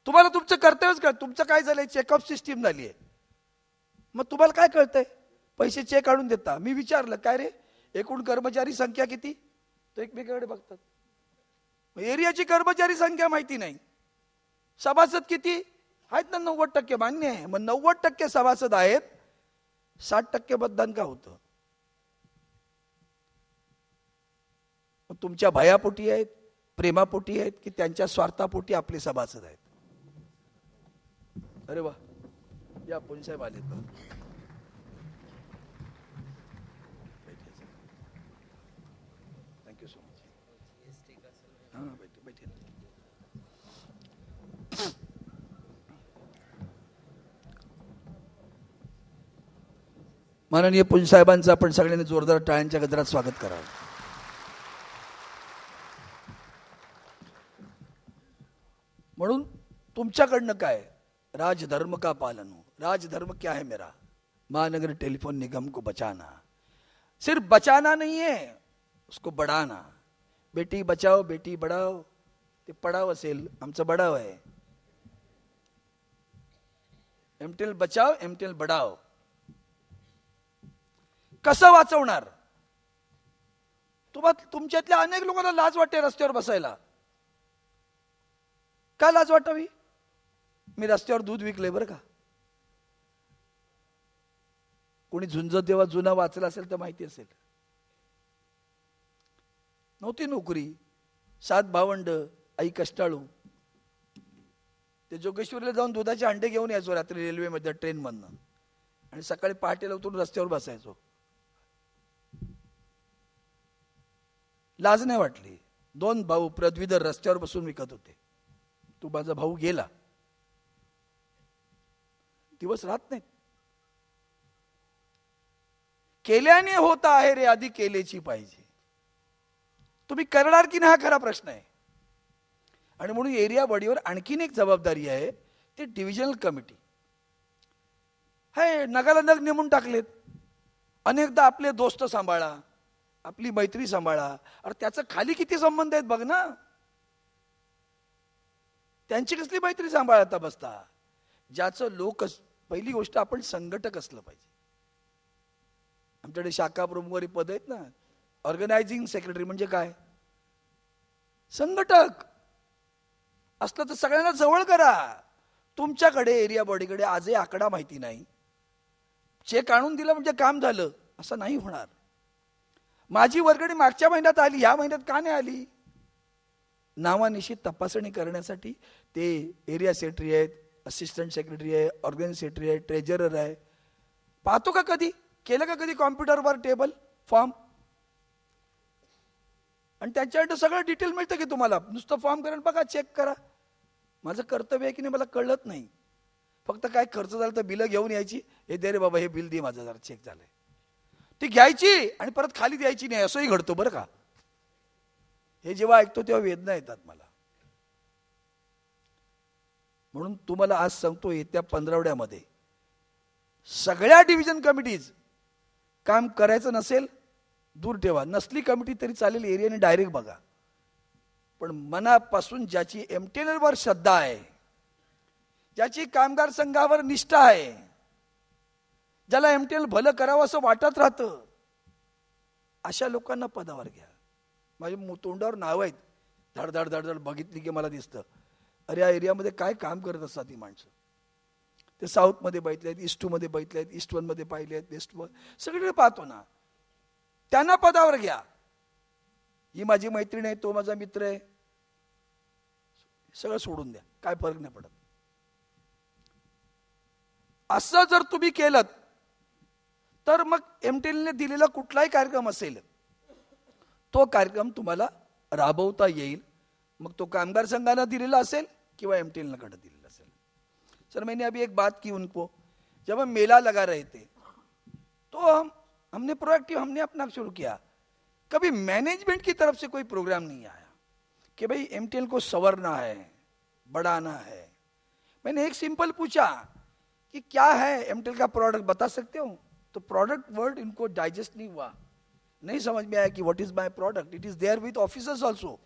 तुम्हाला तुमचं कर्तव्यच कळत. तुमचं काय झालंय, चेकअप सिस्टीम झाली आहे. मग तुम्हाला काय कळतंय, पैसे चेक आणून देता. मी विचारलं काय रे एकूण कर्मचारी संख्या किती, तो एकमेकांकडे बघतात. एरियाची कर्मचारी संख्या माहिती नाही. सभासद किती आहेत ना, 90%. मान्य आहे. मग 90% सभासद आहेत, 60% मतदान का होतं. तुमच्या भयापोटी आहेत, प्रेमापोटी आहेत, की त्यांच्या स्वार्थापोटी आपले सभासद आहेत. अरे वा, या पोलीस साहेब आले. Thank you so much. हां बैठे. माननीय पोलीस साहेबांचं आपण सगळ्यांनी जोरदार टाळ्यांच्या गजरात स्वागत करावं. म्हणून तुमच्याकडनं काय, राजधर्म का पालन हो. राजधर्म क्या है मेरा, महानगर टेलीफोन निगम को बचाना. सिर्फ बचाना नहीं है, उसको बढ़ाना. बेटी बचाओ बेटी बढ़ाओ, ते पडाव असेल, आमचं बडाव आहे. एमटेल बचाव एमटेल बडाव. कसं वाचवणार. तुमच्यातल्या अनेक लोकांना लाज वाटते रस्त्यावर बसायला. का लाज वाटावी. मी रस्त्यावर दूध विकले बरं का. कोणी झुंजत तेव्हा जुना वाचला असेल तर माहिती असेल. नव्हती नोकरी, 7 भावंड, आई कष्टाळू. ते जोगेश्वरीला जाऊन दुधाचे अंडे घेऊन यायचो रात्री रेल्वेमध्ये, ट्रेनमधनं, आणि सकाळी पहाटेला उतरून रस्त्यावर बसायचो. लाज नाही वाटली. 2 भाऊ पदवीधर रस्त्यावर बसून विकत होते. तू माझा भाऊ गेला, दिवस राहत नाहीत. केल्याने होता आहे रे, आधी केलेची पाहिजे. तुम्ही करणार की नाही हा खरा प्रश्न आहे. आणि म्हणून एरिया बॉडीवर आणखीन एक जबाबदारी आहे, ते डिव्हिजनल कमिटी. हे नगाला नग नेमून टाकलेत. अनेकदा आपले दोस्त सांभाळा, आपली मैत्री सांभाळा. अरे त्याचं खाली किती संबंध आहेत बघ ना. त्यांची कसली मैत्री सांभाळता बसता. ज्याचं लोक, पहिली गोष्ट आपण संघटक असलं पाहिजे. आमच्याकडे शाखा प्रमुखारी पद आहेत ना. ऑर्गनायझिंग सेक्रेटरी म्हणजे काय, संघटक असलं तर सगळ्यांना जवळ करा. तुमच्याकडे एरिया बॉडीकडे आजही आकडा माहिती नाही, चेक आणून दिला म्हणजे काम झालं, असं नाही होणार. माझी वर्गणी मागच्या महिन्यात आली, या महिन्यात का नाही आली. नावानिशी तपासणी करण्यासाठी ते एरिया सेक्रेटरी आहेत, असिस्टंट सेक्रेटरी आहे, ऑर्गनायझिंग सेक्रेटरी आहे, ट्रेजरर आहे. पाहतो का कधी, केलं का कधी कॉम्प्युटरवर टेबल फॉर्म. आणि त्याच्यानंतर सगळं डिटेल मिळतं की तुम्हाला. नुसतं फॉर्म करा बघा, चेक करा. माझं कर्तव्य आहे की नाही मला कळत नाही. फक्त काय खर्च झाला तर बिलं घेऊन यायची. हे दे रे बाबा, हे बिल दे, माझं जरा चेक झालंय. ती घ्यायची आणि परत खाली द्यायची नाही, असंही घडतं बरं का. हे जेव्हा ऐकतो तेव्हा वेदना येतात मला. म्हणून तुम्हाला आज सांगतो, येत्या 15 सगळ्या डिव्हिजन कमिटीज काम करायचं नसेल दूर ठेवा. नसली कमिटी तरी चालेल, एरियाने डायरेक्ट बघा. पण मनापासून ज्याची एमटेलवर श्रद्धा आहे, ज्याची कामगार संघावर निष्ठा आहे, ज्याला एमटेल भलं करावं असं वाटत राहतं, अशा लोकांना पदावर घ्या. माझ्या तोंडावर नाव आहेत, धडधड धडधड बघितली की मला दिसतं, अरे या एरियामध्ये काय काम करत असतात ही माणसं. ते साऊथमध्ये बघितले आहेत, ईस्ट 2 मध्ये बघितले आहेत, ईस्ट 1 मध्ये पाहिले आहेत, वेस्ट 1 सगळीकडे पाहतो ना. त्यांना पदावर घ्या. ही माझी मैत्रीण आहे, तो माझा मित्र आहे, सगळं सोडून द्या, काय फरक नाही पडत. असं जर तुम्ही केलं तर मग एमटेलने दिलेला कुठलाही कार्यक्रम असेल, तो कार्यक्रम तुम्हाला राबवता येईल. मग तो कामगार संघाने दिलेला असेल किंवा एमटीएलनं कडे दिलेलं असेल. सर मैंने अभी एक बात की उनको, जब हम मेला लगा रहे थे तो हमने प्रोएक्टिव हमने अपना शुरू किया. कभी मैनेजमेंट की तरफ से कोई प्रोग्राम नहीं आया कि भाई एमटीएल को संवरना है, बढ़ाना है. मैंने एक सिंपल पूछा कि क्या है एमटीएल का प्रोडक्ट बता सकते हो, तो प्रोडक्ट वर्ड इनको डाइजेस्ट नहीं हुआ, नहीं समझ में आया कि what is my product. It is there with officers also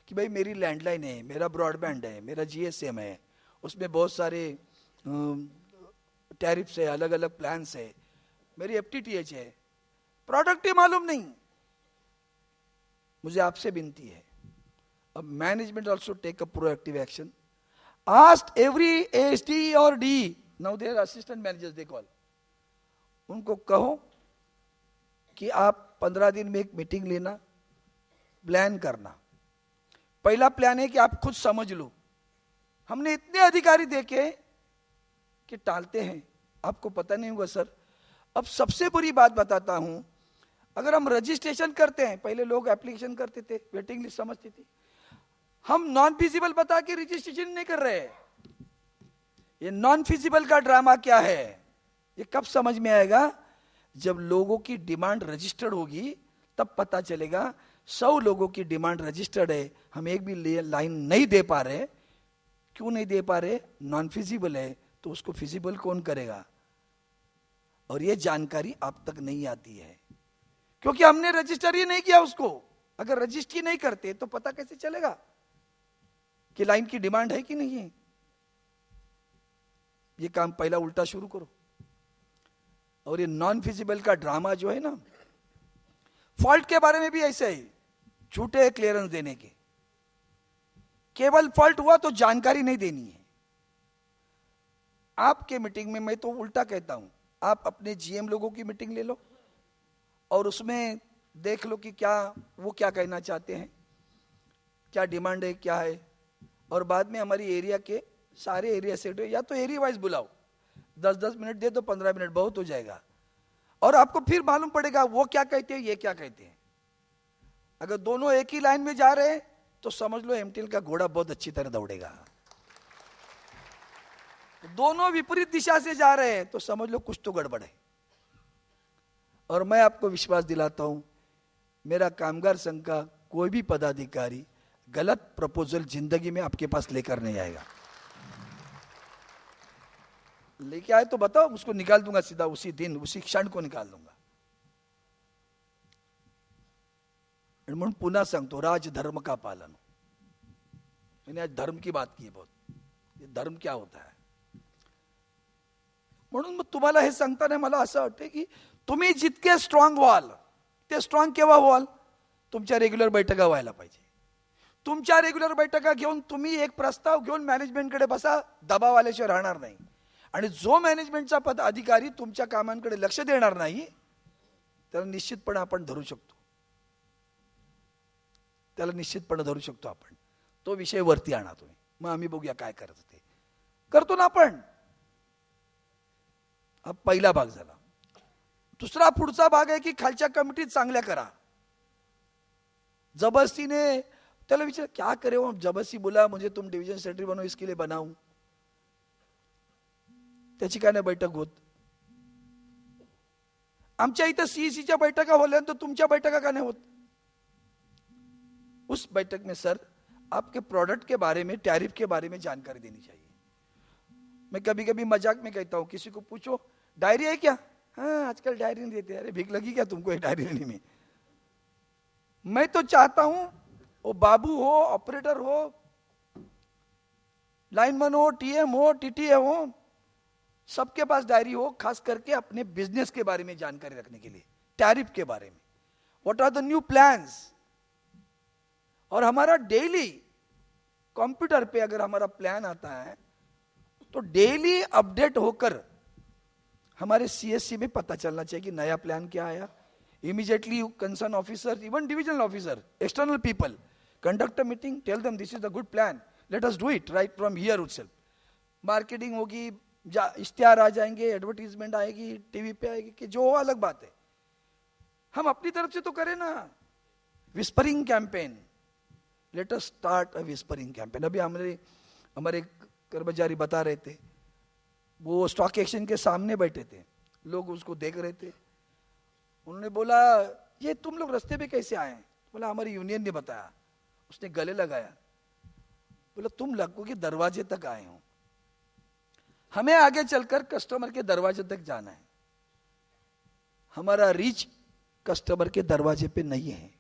कि भाई मेरी लैंडलाइन है, मेरा ब्रॉडबैंड है, मेरा जीएसएम है, उसमें बहुत सारे टैरिफ्स है, अलग अलग प्लान्स है, मेरी एफटीटीएच है, प्रोडक्ट ही मालूम नहीं. मुझे आपसे विनती है, अब management also take a proactive action. Ask every SD और D, now there assistant managers they call, उनको कहो कि आप 15 दिन में एक मीटिंग लेना, प्लान करना. पहला प्लान है कि आप खुद समझ लो. हमने इतने अधिकारी देखे कि टालते हैं, आपको पता नहीं होगा सर. अब सबसे बुरी बात बताता हूं, अगर हम रजिस्ट्रेशन करते हैं, पहले लोग एप्लीकेशन करते थे, वेटिंग लिस्ट समझती थी, हम नॉन फिजिबल बता के रजिस्ट्रेशन नहीं कर रहे. ये नॉन फिजिबल का ड्रामा क्या है, ये कब समझ में आएगा, जब लोगों की डिमांड रजिस्टर्ड होगी तब पता चलेगा. 100 लोगों की डिमांड रजिस्टर्ड है, हम एक भी लाइन नहीं दे पा रहे. क्यों नहीं दे पा रहे, नॉन फिजिबल है, तो उसको फिजिबल कौन करेगा. और ये जानकारी आप तक नहीं आती है क्योंकि हमने रजिस्टर ही नहीं किया उसको. अगर रजिस्टर ही नहीं करते तो पता कैसे चलेगा कि लाइन की डिमांड है कि नहीं है. ये काम पहला उल्टा शुरू करो. और ये नॉन फिजिबल का ड्रामा जो है ना, फॉल्ट के बारे में भी ऐसे ही झूठे क्लियरेंस देने के, केवल फॉल्ट हुआ तो जानकारी नहीं देनी है. आपके मीटिंग में मैं तो उल्टा कहता हूं, आप अपने जीएम लोगों की मीटिंग ले लो और उसमें देख लो कि क्या वो क्या कहना चाहते हैं, क्या डिमांड है, क्या है. और बाद में हमारी एरिया के सारे एरिया सेट, या तो एरिया वाइज बुलाओ, 10-10 मिनट दे दो, 15 मिनट बहुत हो जाएगा. और आपको फिर मालूम पड़ेगा वो क्या कहते हैं, ये क्या कहते हैं. अगर दोनों एक ही लाइन में जा रहे हैं तो समझ लो एमटीएल का घोड़ा बहुत अच्छी तरह दौड़ेगा. दोनों विपरीत दिशा से जा रहे हैं तो समझ लो कुछ तो गड़बड़ है. और मैं आपको विश्वास दिलाता हूं, मेरा कामगार संघ का कोई भी पदाधिकारी गलत प्रपोजल जिंदगी में आपके पास लेकर नहीं आएगा. लेके आए तो बताओ, उसको निकाल दूंगा सीधा उसी दिन, उसी क्षण को निकाल दूंगा. म्हणून पुन्हा सांगतो, राजधर्म का पालन. मैंने आज धर्म की बात की बहुत, ये धर्म क्या होता है. म्हणून मग तुम्हाला हे सांगताना मला असं वाटतं की तुम्ही जितके स्ट्रॉंग व्हाल, ते स्ट्रॉंग केव्हा व्हाल, तुमच्या रेग्युलर बैठका व्हायला पाहिजे. तुमच्या रेग्युलर बैठका घेऊन तुम्ही एक प्रस्ताव घेऊन मॅनेजमेंटकडे बसा, दबाव आल्याशिवाय राहणार नाही. आणि जो मॅनेजमेंटचा पद अधिकारी तुमच्या कामांकडे लक्ष देणार नाही त्याला निश्चितपणे आपण धरू शकतो, त्याला निश्चितपणे धरू शकतो आपण. तो विषय वरती आणा तुम्ही, मग आम्ही बघूया काय करायचं ते करतो ना आपण. हा पहिला भाग झाला. दुसरा पुढचा भाग आहे की खालच्या कमिटीत चांगल्या करा. जबरदस्तीने त्याला विचार क्या करे हो, जबरदस्ती बोला मुझे तुम डिवीजन सेक्रेटरी बनो, इसके लिए बनाऊं, त्याची काय नाही बैठक होत. आमच्या इथं सीईसीच्या बैठका होल्यानंतर तुमच्या बैठका का नहीं होत. उस बैठक में सर आपके प्रोडक्ट के बारे में, टैरिफ के बारे में जानकारी देनी चाहिए. मैं कभी कभी मजाक में कहता हूं, किसी को पूछो डायरी है क्या, हाँ आजकल डायरी नहीं देते. अरे भीख लगी क्या तुमको एक डायरी लेने में. मैं तो चाहता हूं वो बाबू हो, ऑपरेटर हो, लाइनमैन हो, टीएम हो, टीटीए हो, सबके पास डायरी हो, खास करके अपने बिजनेस के बारे में जानकारी रखने के लिए, टैरिफ के बारे में, what are the new plans. और हमारा डेली कंप्यूटर पे अगर हमारा प्लान आता है तो डेली अपडेट होकर हमारे सीएससी में पता चलना चाहिए कि नया प्लान क्या आया. Immediately concern officer, even divisional officer, external people, conduct a meeting, tell them this is the good plan, let us do it right from here itself. Marketing होगी, इश्तिहार आ जाएंगे, एडवर्टीजमेंट आएगी, टीवी पे आएगी, कि जो हो अलग बात है, हम अपनी तरफ से तो करें ना. Whispering campaign, let us start a whispering campaign. अभी हमारे हमारे कर्मचारी बता रहे थे, वो स्टॉक एक्सचेंज के सामने बैठे थे, लोग उसको देख रहे थे। उन्होंने बोला ये तुम लोग रास्ते पे कैसे आए? बोला हमारी यूनियन ने बताया। उसने गले लगाया, बोला तुम लगो के दरवाजे तक आए हो, हमें आगे चलकर कस्टमर के दरवाजे तक जाना है, हमारा रीच कस्टमर के दरवाजे पे नहीं है।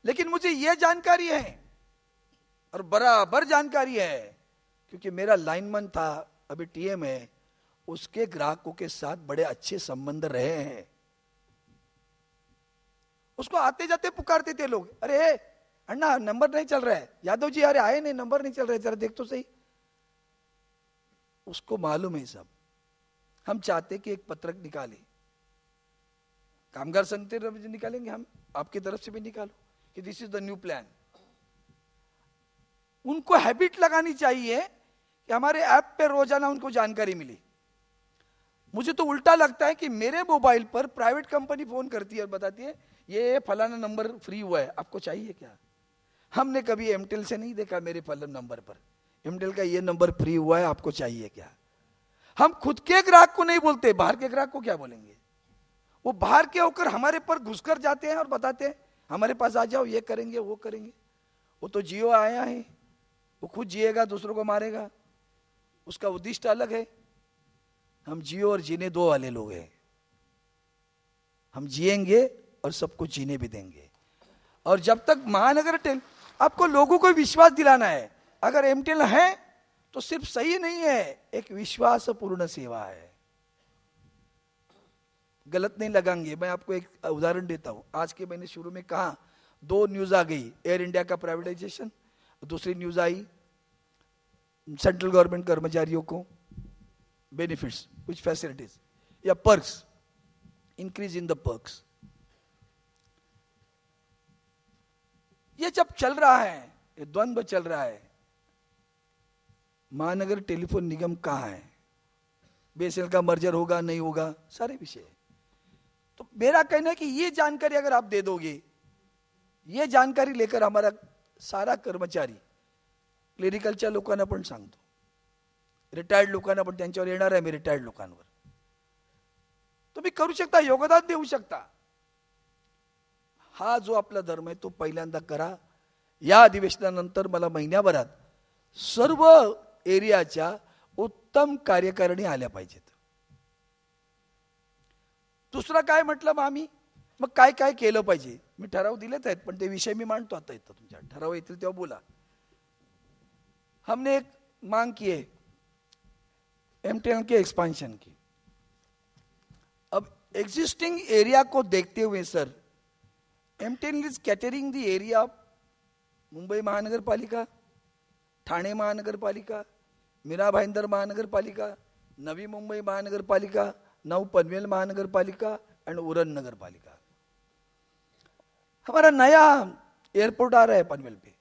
लेकिन मुझे यह जानकारी है और बराबर जानकारी है, क्योंकि मेरा लाइनमैन था, अभी टीएम है, उसके ग्राहकों के साथ बड़े अच्छे संबंध रहे हैं। उसको आते जाते पुकारते थे लोग, अरे अन्ना नंबर नहीं चल रहा है, यादव जी अरे आए नहीं, नंबर नहीं चल रहा है, जरा देख तो सही। उसको मालूम है सब। हम चाहते कि एक पत्रक निकाले, कामगार संघ तरफ से निकालेंगे, हम आपकी तरफ से भी निकालो कि दिस इज द न्यू प्लान। उनको हैबिट लगानी चाहिए कि हमारे ऐप पे रोजाना उनको जानकारी मिली। मुझे तो उल्टा लगता है कि मेरे मोबाइल पर प्राइवेट कंपनी फोन करती है और बताती है ये फलाना नंबर फ्री हुआ है, आपको चाहिए क्या? हमने कभी एमटेल से नहीं देखा मेरे फलाना नंबर पर एमटेल का ये नंबर फ्री हुआ है, आपको चाहिए क्या? हम खुद के ग्राहक को नहीं बोलते, बाहर के ग्राहक को क्या बोलेंगे? वो बाहर के होकर हमारे पर घुसकर जाते हैं और बताते हैं हमारे पास आ जाओ, ये करेंगे वो करेंगे। वो तो जियो आया है, वो खुद जिएगा दूसरों को मारेगा, उसका उद्देश्य अलग है। हम जियो और जीने दो वाले लोग हैं, हम जिएंगे और सबको जीने भी देंगे। और जब तक महानगर टेल, आपको लोगों को विश्वास दिलाना है, अगर एमटेल है तो सिर्फ सही नहीं है, एक विश्वासपूर्ण सेवा है, गलत नहीं लगाएंगे। मैं आपको एक उदाहरण देता हूं। आज के मैंने शुरू में कहा 2 न्यूज आ गई, एयर इंडिया का प्राइवेटाइजेशन, दूसरी न्यूज आई सेंट्रल गवर्नमेंट कर्मचारियों को बेनिफिट्स, कुछ फैसिलिटीज या perks, increase in the perks. ये जब चल रहा है, ये द्वंद्व चल रहा है, महानगर टेलीफोन निगम कहां है, बीएसएनएल का मर्जर होगा नहीं होगा, सारे विषय। तो मेरा कहना है कि ये जानकारी अगर आप दे दोगे, ये जानकारी लेकर हमारा सारा कर्मचारी, क्लेरिकलच्या लोकांना पण सांगतो, रिटायर्ड लोकांना पण त्यांच्यावर येणार आहे मी, रिटायर्ड लोकांवर तुम्ही करू शकता, योगदान देऊ शकता। हा जो आपला धर्म आहे तो पहिल्यांदा करा। या अधिवेशनानंतर मला महिन्याभरात सर्व एरियाच्या उत्तम कार्यकारिणी आल्या पाहिजेत। दुसरा काय म्हटलं आम्ही, मग काय काय केलं पाहिजे, मी ठराव दिलेत आहेत, पण ते विषय मी मांडतो आता इथं, तुमच्या ठराव येतील तेव्हा बोला। हमने एक मांग की है एमटेल के एक्सपांशन की। अब एग्जिस्टिंग एरिया को देखते हुए sir, MTEL is catering the area of Mumbai Mahanagar Palika, Thane महानगर पालिका, मीरा भाईंदर महानगर पालिका, नवी मुंबई महानगर पालिका, नव पनवेल महानगर पालिका एंड उरण नगर पालिका। हमारा नया एयरपोर्ट आ रहा है पनवेल पे,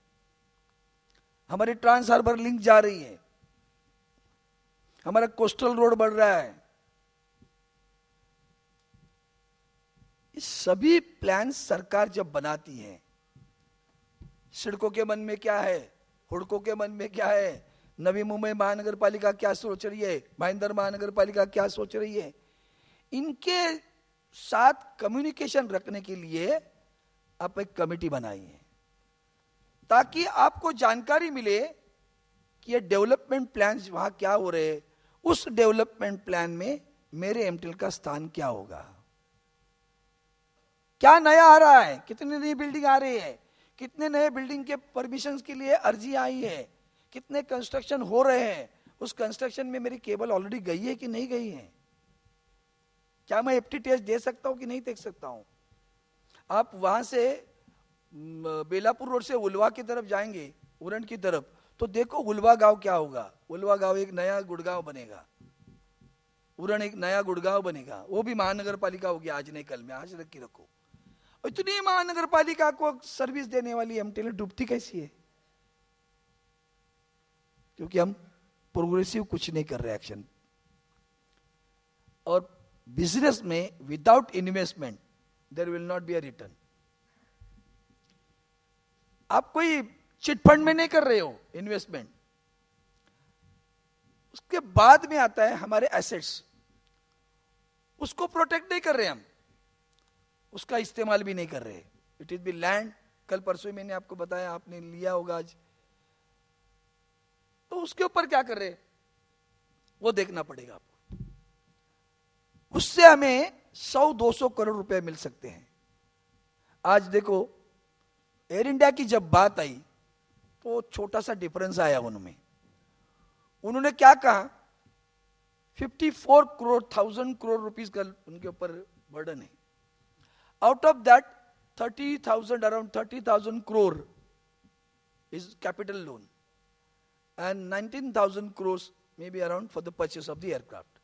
हमारी ट्रांस हार्बर लिंक जा रही है, हमारा कोस्टल रोड बढ़ रहा है। ये सभी प्लान सरकार जब बनाती है, सिडको के मन में क्या है, हुडको के मन में क्या है, नवी मुंबई महानगर पालिका क्या सोच रही है, भाईंदर महानगर पालिका क्या सोच रही है, इनके साथ कम्युनिकेशन रखने के लिए आप एक कमेटी बनाई है, ताकि आपको जानकारी मिले कि ये डेवलपमेंट प्लान वहां क्या हो रहे हैं, उस डेवलपमेंट प्लान में मेरे एमटेल का स्थान क्या होगा, क्या नया आ रहा है, कितनी नई बिल्डिंग आ रही है, कितने नए बिल्डिंग के परमिशन के लिए अर्जी आई है, कितने कंस्ट्रक्शन हो रहे हैं, उस कंस्ट्रक्शन में मेरी केबल ऑलरेडी गई है कि नहीं गई है, क्या मैं एफटीटीएच दे सकता हूं कि नहीं दे सकता हूं। आप वहां से बेलापुर रोड से उलवा की तरफ जाएंगे, उरण की तरफ, तो देखो उलवा गांव क्या होगा। उलवा गांव एक नया गुड़गांव बनेगा, उरण एक नया गुड़गांव बनेगा, वो भी महानगर पालिका होगी, आज नहीं कल में, आज रखी रखो। इतनी महानगर पालिका को सर्विस देने वाली एमटेल डूबती कैसी है? क्योंकि हम प्रोग्रेसिव कुछ नहीं कर रहे एक्शन। और बिजनेस में without investment there will not be a return. आप कोई चिट फंड में नहीं कर रहे हो इन्वेस्टमेंट, उसके बाद में आता है हमारे एसेट्स, उसको प्रोटेक्ट नहीं कर रहे हम, उसका इस्तेमाल भी नहीं कर रहे। इट इज बी लैंड, कल परसों मैंने आपको बताया, आपने लिया होगा आज, तो उसके ऊपर क्या कर रहे वो देखना पड़ेगा आपको। उससे हमें 100-200 करोड़ रुपए मिल सकते हैं। आज देखो एयर इंडिया की जब बात आई तो छोटा सा डिफरेंस आया उनमें। उन्होंने क्या कहा, 54,000 करोड़ रुपीस का उनके ऊपर बर्डन है। Out of that 30,000, around 30,000 crore is capital loan and 19,000 crores maybe around for the purchase of the aircraft.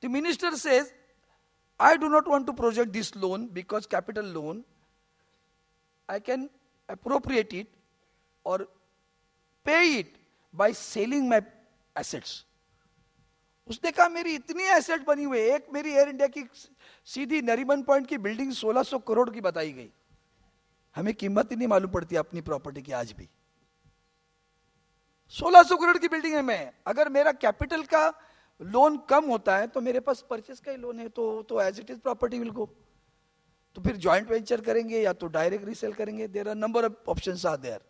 The minister says, I do not want to project this loan because capital loan, I can appropriate it or pay it by selling my assets. उसने कहा मेरी इतनी asset बनी हुई, एक मेरी air India की सीधी Nariman point की building 1600 crore की बताई गई, हमें कीमत ही नहीं मालूम पड़ती अपनी प्रॉपर्टी की आज भी। 1600 करोड़ की बिल्डिंग है। मैं अगर मेरा कैपिटल का लोन कम होता है तो मेरे पास परचेस का ही लोन है, तो as it is property will go. तो फिर जॉइंट वेंचर करेंगे या तो डायरेक्ट रीसेल करेंगे, there are number of options are there.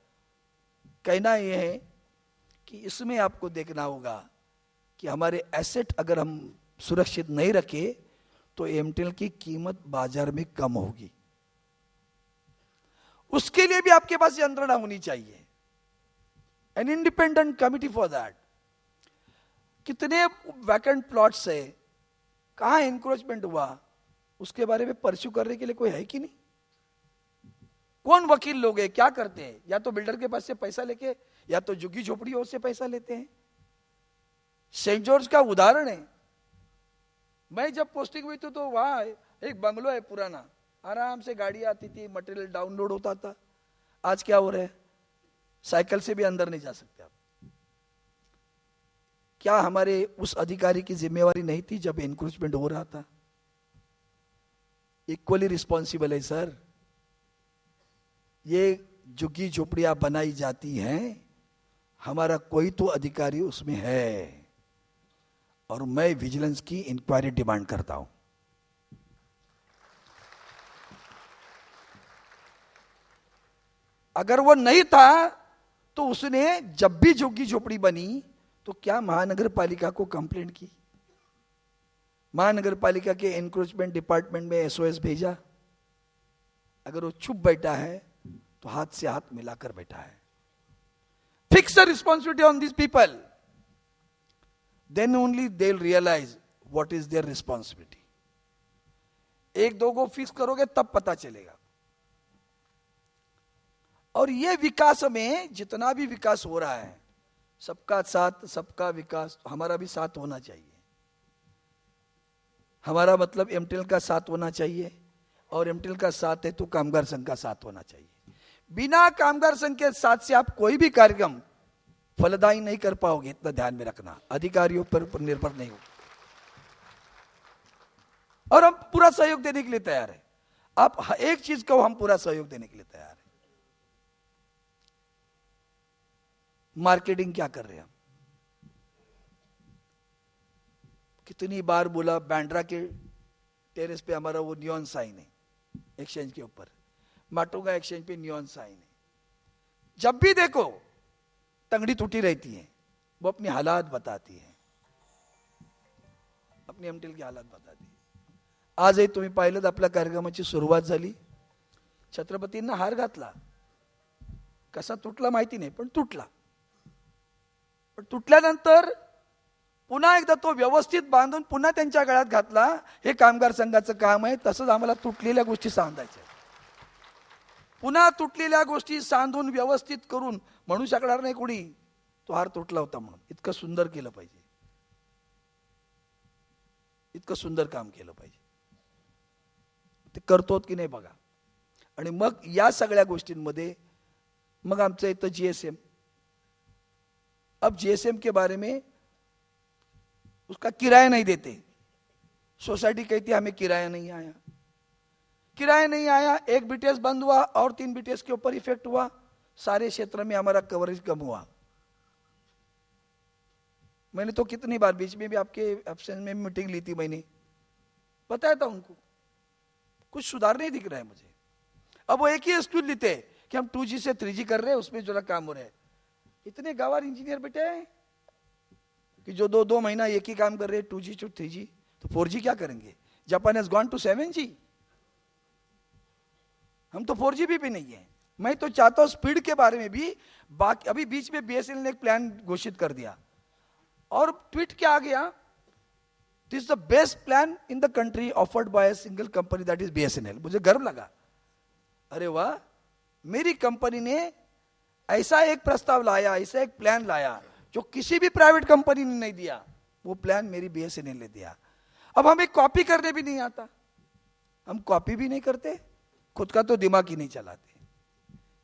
कहना यह है कि इसमें आपको देखना होगा कि हमारे एसेट अगर हम सुरक्षित नहीं रखे तो एमटीएल की कीमत बाजार में कम होगी। उसके लिए भी आपके पास यंत्रणा होनी चाहिए, an independent committee for that. कितने वैकेंट प्लॉट्स है, कहां एनक्रोचमेंट हुआ, उसके बारे में परस्यू करने के लिए कोई है कि नहीं? कौन वकील लोग हैं, क्या करते हैं? या तो बिल्डर के पास से पैसा लेके या तो झुग्गी झोपड़ियों से पैसा लेते हैं। सेंट जॉर्ज का उदाहरण है। मैं जब पोस्टिंग हुई थी तो वहां एक बंगलो है पुराना, आराम से गाड़ी आती थी, मटेरियल डाउनलोड होता था। आज क्या हो रहा है, साइकिल से भी अंदर नहीं जा सकते आप। क्या हमारे उस अधिकारी की जिम्मेवारी नहीं थी जब एनक्रोचमेंट हो रहा था? इक्वली रिस्पॉन्सिबल है सर। ये झुग्गी झोपड़ियां बनाई जाती हैं, हमारा कोई तो अधिकारी उसमें है, और मैं विजिलेंस की इंक्वायरी डिमांड करता हूं। अगर वो नहीं था तो उसने जब भी झुग्गी झोपड़ी बनी तो क्या महानगर पालिका को कंप्लेंट की? महानगर पालिका के एनक्रोचमेंट डिपार्टमेंट में एसओएस भेजा? अगर वो चुप बैठा है तो हाथ से हाथ मिलाकर बैठा है। Fix the responsibility on this people, then only they will realise what is their responsibility. एक दो को फिक्स करोगे तब पता चलेगा। और ये विकास में जितना भी विकास हो रहा है, सबका साथ सबका विकास, हमारा भी साथ होना चाहिए। हमारा मतलब एमटीएल का साथ होना चाहिए, और एमटीएल का साथ है तो कामगार संघ का साथ होना चाहिए। बिना कामगार संघ के साथ से आप कोई भी कार्यक्रम फलदायी नहीं कर पाओगे, इतना ध्यान में रखना। अधिकारियों पर निर्भर नहीं हो। और हम पूरा सहयोग देने के लिए तैयार है। आप एक चीज को हम पूरा सहयोग देने के लिए तैयार है। मार्केटिंग क्या कर रहे हैं हम? कितनी बार बोला, बैंड्रा के टेरेस पे हमारा वो नियॉन साइन है, एक्सचेंज के ऊपर माटोगा एक्सचेंज पे नियॉन साइन है। जब भी देखो तंगड़ी टूटी रहती है, वो अपनी हालात बताती है, अपनी एमटीएल की हालात बताती है। आजही तुम्ही पाहिलं आपल्या कार्यक्रमाची सुरुवात झाली, छत्रपतींना हार घातला, कसा तुटला माहिती नाही पण तुटला। पण तुटल्यानंतर पुन्हा एकदा तो व्यवस्थित बांधून पुन्हा त्यांच्या गळ्यात घातला। हे कामगार संघाचं काम आहे। तसंच आम्हाला तुटलेल्या गोष्टी सांधायच्या, पुन्हा तुटलेल्या गोष्टी सांधून व्यवस्थित करून म्हणू शकणार नाही कोणी तो हार तुटला होता म्हणून। इतकं सुंदर केलं पाहिजे, इतकं सुंदर काम केलं पाहिजे। ते करतोत की नाही बघा। आणि मग या सगळ्या गोष्टींमध्ये मग आमचं इथं जीएसएम, अब जीएसएम के बारे में उसका किराया नहीं देते। सोसाइटी कहती है हमें किराया नहीं आया, किराया नहीं आया। एक बीटीएस बंद हुआ और 3 बीटीएस के ऊपर इफेक्ट हुआ, सारे क्षेत्र में हमारा कवरेज कम हुआ। मैंने तो कितनी बार बीच में भी आपके एब्सेंस में मीटिंग ली थी, मैंने बताया था उनको, कुछ सुधार नहीं दिख रहा है मुझे। अब वो एक ही एक्सक्यूज लेते हैं कि हम 2G से 3G कर रहे हैं, उसमें जरा काम हो रहा है। इतने गवार इंजीनियर बेटे हैं कि जो 2-2 महीना एक ही काम कर रहे हैं, 2G to 3G, तो 4G क्या करेंगे? Japan has gone to 7G, हम तो 4G भी नहीं है। मैं तो चाहता हूं स्पीड के बारे में भी, बाकी अभी बीच में BSNL ने एक प्लान घोषित कर दिया और ट्वीट क्या आ गया, this is the best plan in the country offered by a single company that is BSNL। मुझे गर्व लगा, अरे वाह, मेरी कंपनी ने ऐसा एक प्रस्ताव लाया, ऐसा एक प्लान लाया जो किसी भी प्राइवेट कंपनी ने नहीं दिया, वो प्लान मेरी BSNL ने दिया। अब हमें कॉपी करने भी नहीं आता, हम कॉपी भी नहीं करते, खुद का तो दिमाग ही नहीं चलाते।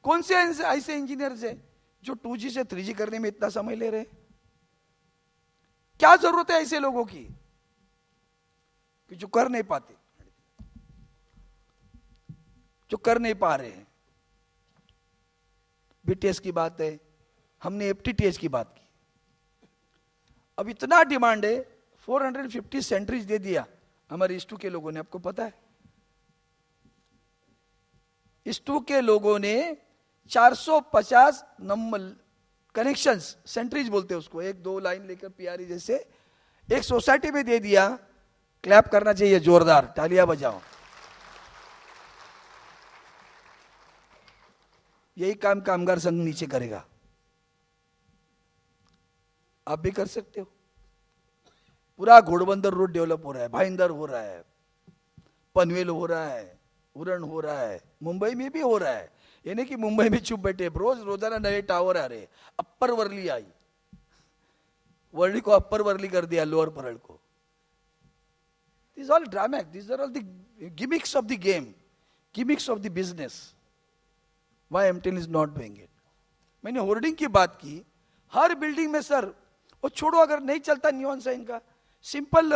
कौन से ऐसे इंजीनियर्स हैं जो 2G से 3G करने में इतना समय ले रहे? क्या जरूरत है ऐसे लोगों की कि जो कर नहीं पाते, जो कर नहीं पा रहे हैं। BTS की बात है, हमने FTTH की बात की। अब इतना डिमांड है, 450 सेंट्रीज दे दिया हमारे ISTU के लोगों ने, आपको पता है? ISTU के लोगों ने 450 नंबर कनेक्शंस, सेंट्रीज बोलते हैं उसको, 1-2 लाइन लेकर PRE जैसे, एक सोसाइटी में दे दिया। क्लैप करना चाहिए, जोरदार तालियां बजाओ। यही काम कामगार संघ नीचे करेगा, आप भी कर सकते हो। पूरा घोड़बंदर रोड डेवलप हो रहा है, भाईंदर हो रहा है, पनवेल हो रहा है, उरण हो रहा है, मुंबई में भी हो रहा है। ये नहीं कि मुंबई में चुप बैठे, रोजाना नए टावर आ रहे। अप्पर वर्ली आई, वर्ली को अप्पर वर्ली कर दिया, लोअर परल को। This all drama, this are all the gimmicks of the game, gimmicks of the business. Why MTEL is not doing it? मैंने होर्डिंग की बात की, हर बिल्डिंग में सर, वो छोड़ो, अगर नहीं चलता नियॉन साइन का, सिंपल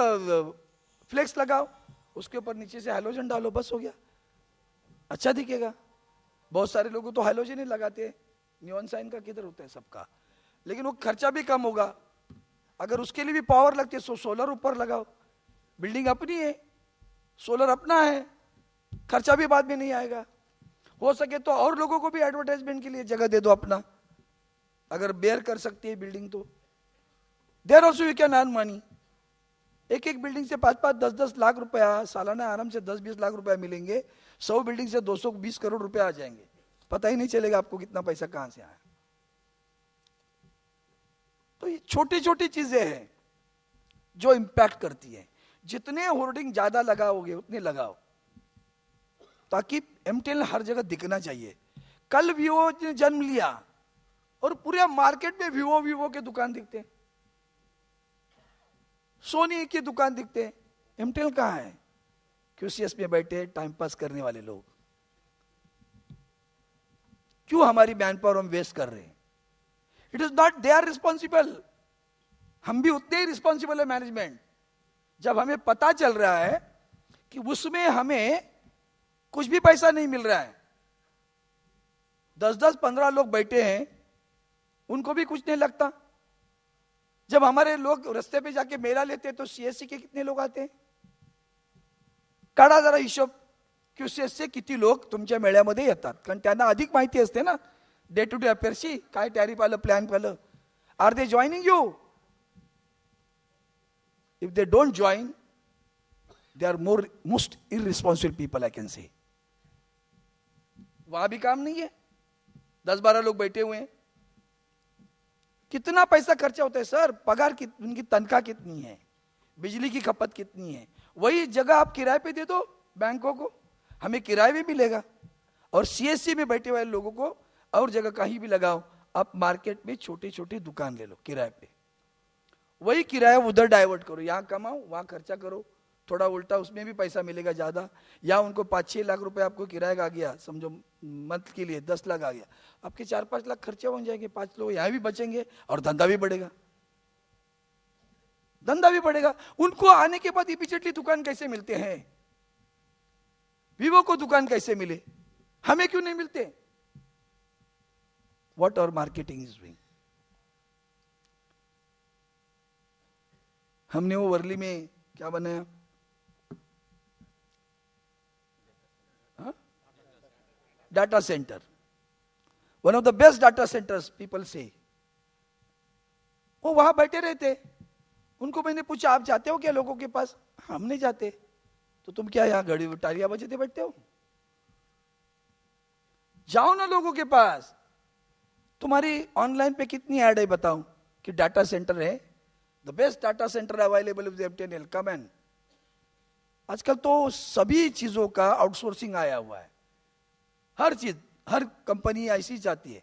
फ्लेक्स लगाओ, उसके ऊपर नीचे से हैलोजन डालो, बस हो गया, अच्छा दिखेगा। बहुत सारे लोग तो हैलोजन ही लगाते हैं, नियॉन साइन का किधर होता है सबका, लेकिन वो खर्चा भी कम होगा। अगर उसके लिए भी पावर लगती है, सोलर ऊपर लगाओ, बिल्डिंग अपनी है, सोलर अपना है, खर्चा भी बाद में नहीं आएगा। हो सके तो और लोगों को भी एडवर्टाइजमेंट के लिए जगह दे दो अपना, अगर बेयर कर सकती है बिल्डिंग तो। There also you can earn money. एक एक बिल्डिंग से 5-5, 10-10 लाख रुपया सालाना आराम से 10-20 लाख रुपया मिलेंगे। 100 बिल्डिंग से 220 करोड़ रुपया आ जाएंगे, पता ही नहीं चलेगा आपको कितना पैसा कहां से आया। तो ये छोटी छोटी चीजें हैं जो इंपैक्ट करती है। जितने होर्डिंग ज्यादा लगाओगे उतने लगाओ, ताकि MTEL हर जगह दिखना चाहिए। कल विवो ने जन्म लिया और पूरे मार्केट में विवो के दुकान दिखते हैं, सोनी की दुकान दिखते हैं। MTEL कहां है? QCS में बैठे टाइम पास करने वाले लोग। क्यों हमारी मैन पावर हम वेस्ट कर रहे हैं? It is not they are responsible, हम भी उतने ही रिस्पॉन्सिबल है मैनेजमेंट। जब हमें पता चल रहा है कि उसमें हमें कुछ भी पैसा नहीं मिल रहा है, 10-10, 15 लोग बैठे हैं, उनको भी कुछ नहीं लगता। जब हमारे लोग रास्ते पे जाके मेला लेते हैं तो CSC के कितने लोग आते हैं? काढा जरा हिशोब, QCS चे किती लोक तुमच्या मेळ्यामध्ये येतात, कारण त्यांना अधिक माहिती असते ना डे टू डे अफेअर्सची, काय टॅरिफ आलं, प्लॅन आलं. Are they joining you? If they don't join, they are most irresponsible people I can say. वहां भी काम नहीं है, 10-12 लोग बैठे हुए हैं। कितना पैसा खर्चा होता है सर? पगार उनकी तनख्वाह कितनी है, बिजली की खपत कितनी है? वही जगह आप किराए पे दे दो बैंकों को, हमें किराए भी मिलेगा। और CSC में बैठे हुए लोगों को और जगह कहीं भी लगाओ, आप मार्केट में छोटी छोटी दुकान ले लो किराए पे, वही किराया उधर डाइवर्ट करो, यहां कमाओ वहां खर्चा करो, थोड़ा उल्टा उसमें भी पैसा मिलेगा ज्यादा। या उनको 5-6 लाख रुपए आपको किराए का आ गया, समझो मंथ के लिए 10 लाख आ गया, आपके 4-5 लाख खर्चे हो जाएंगे, 5 लोग यहाँ भी बचेंगे और धंधा भी बढ़ेगा, धंधा भी बढ़ेगा। उनको आने के बाद इमीडिएटली दुकान कैसे मिलते हैं? विवो को दुकान कैसे मिले, हमें क्यों नहीं मिलते? What our marketing is doing. हमने वो वर्ली में क्या बनाया, data center, one of the best data centers people से। वो वहां बैठे रहते, उनको मैंने पूछा आप जाते हो क्या लोगों के पास? हम नहीं जाते। तो तुम क्या यहाँ घड़ी टालियां बजाते बैठते हो? जाओ ना लोगों के पास। तुम्हारी ऑनलाइन पे कितनी ऐड है बताओ कि डाटा सेंटर है, the best data centre available विद एमटीएनएल, कम एन। आजकल तो सभी चीजों का आउटसोर्सिंग आया हुआ है, हर चीज, हर कंपनी ऐसी चाहती है।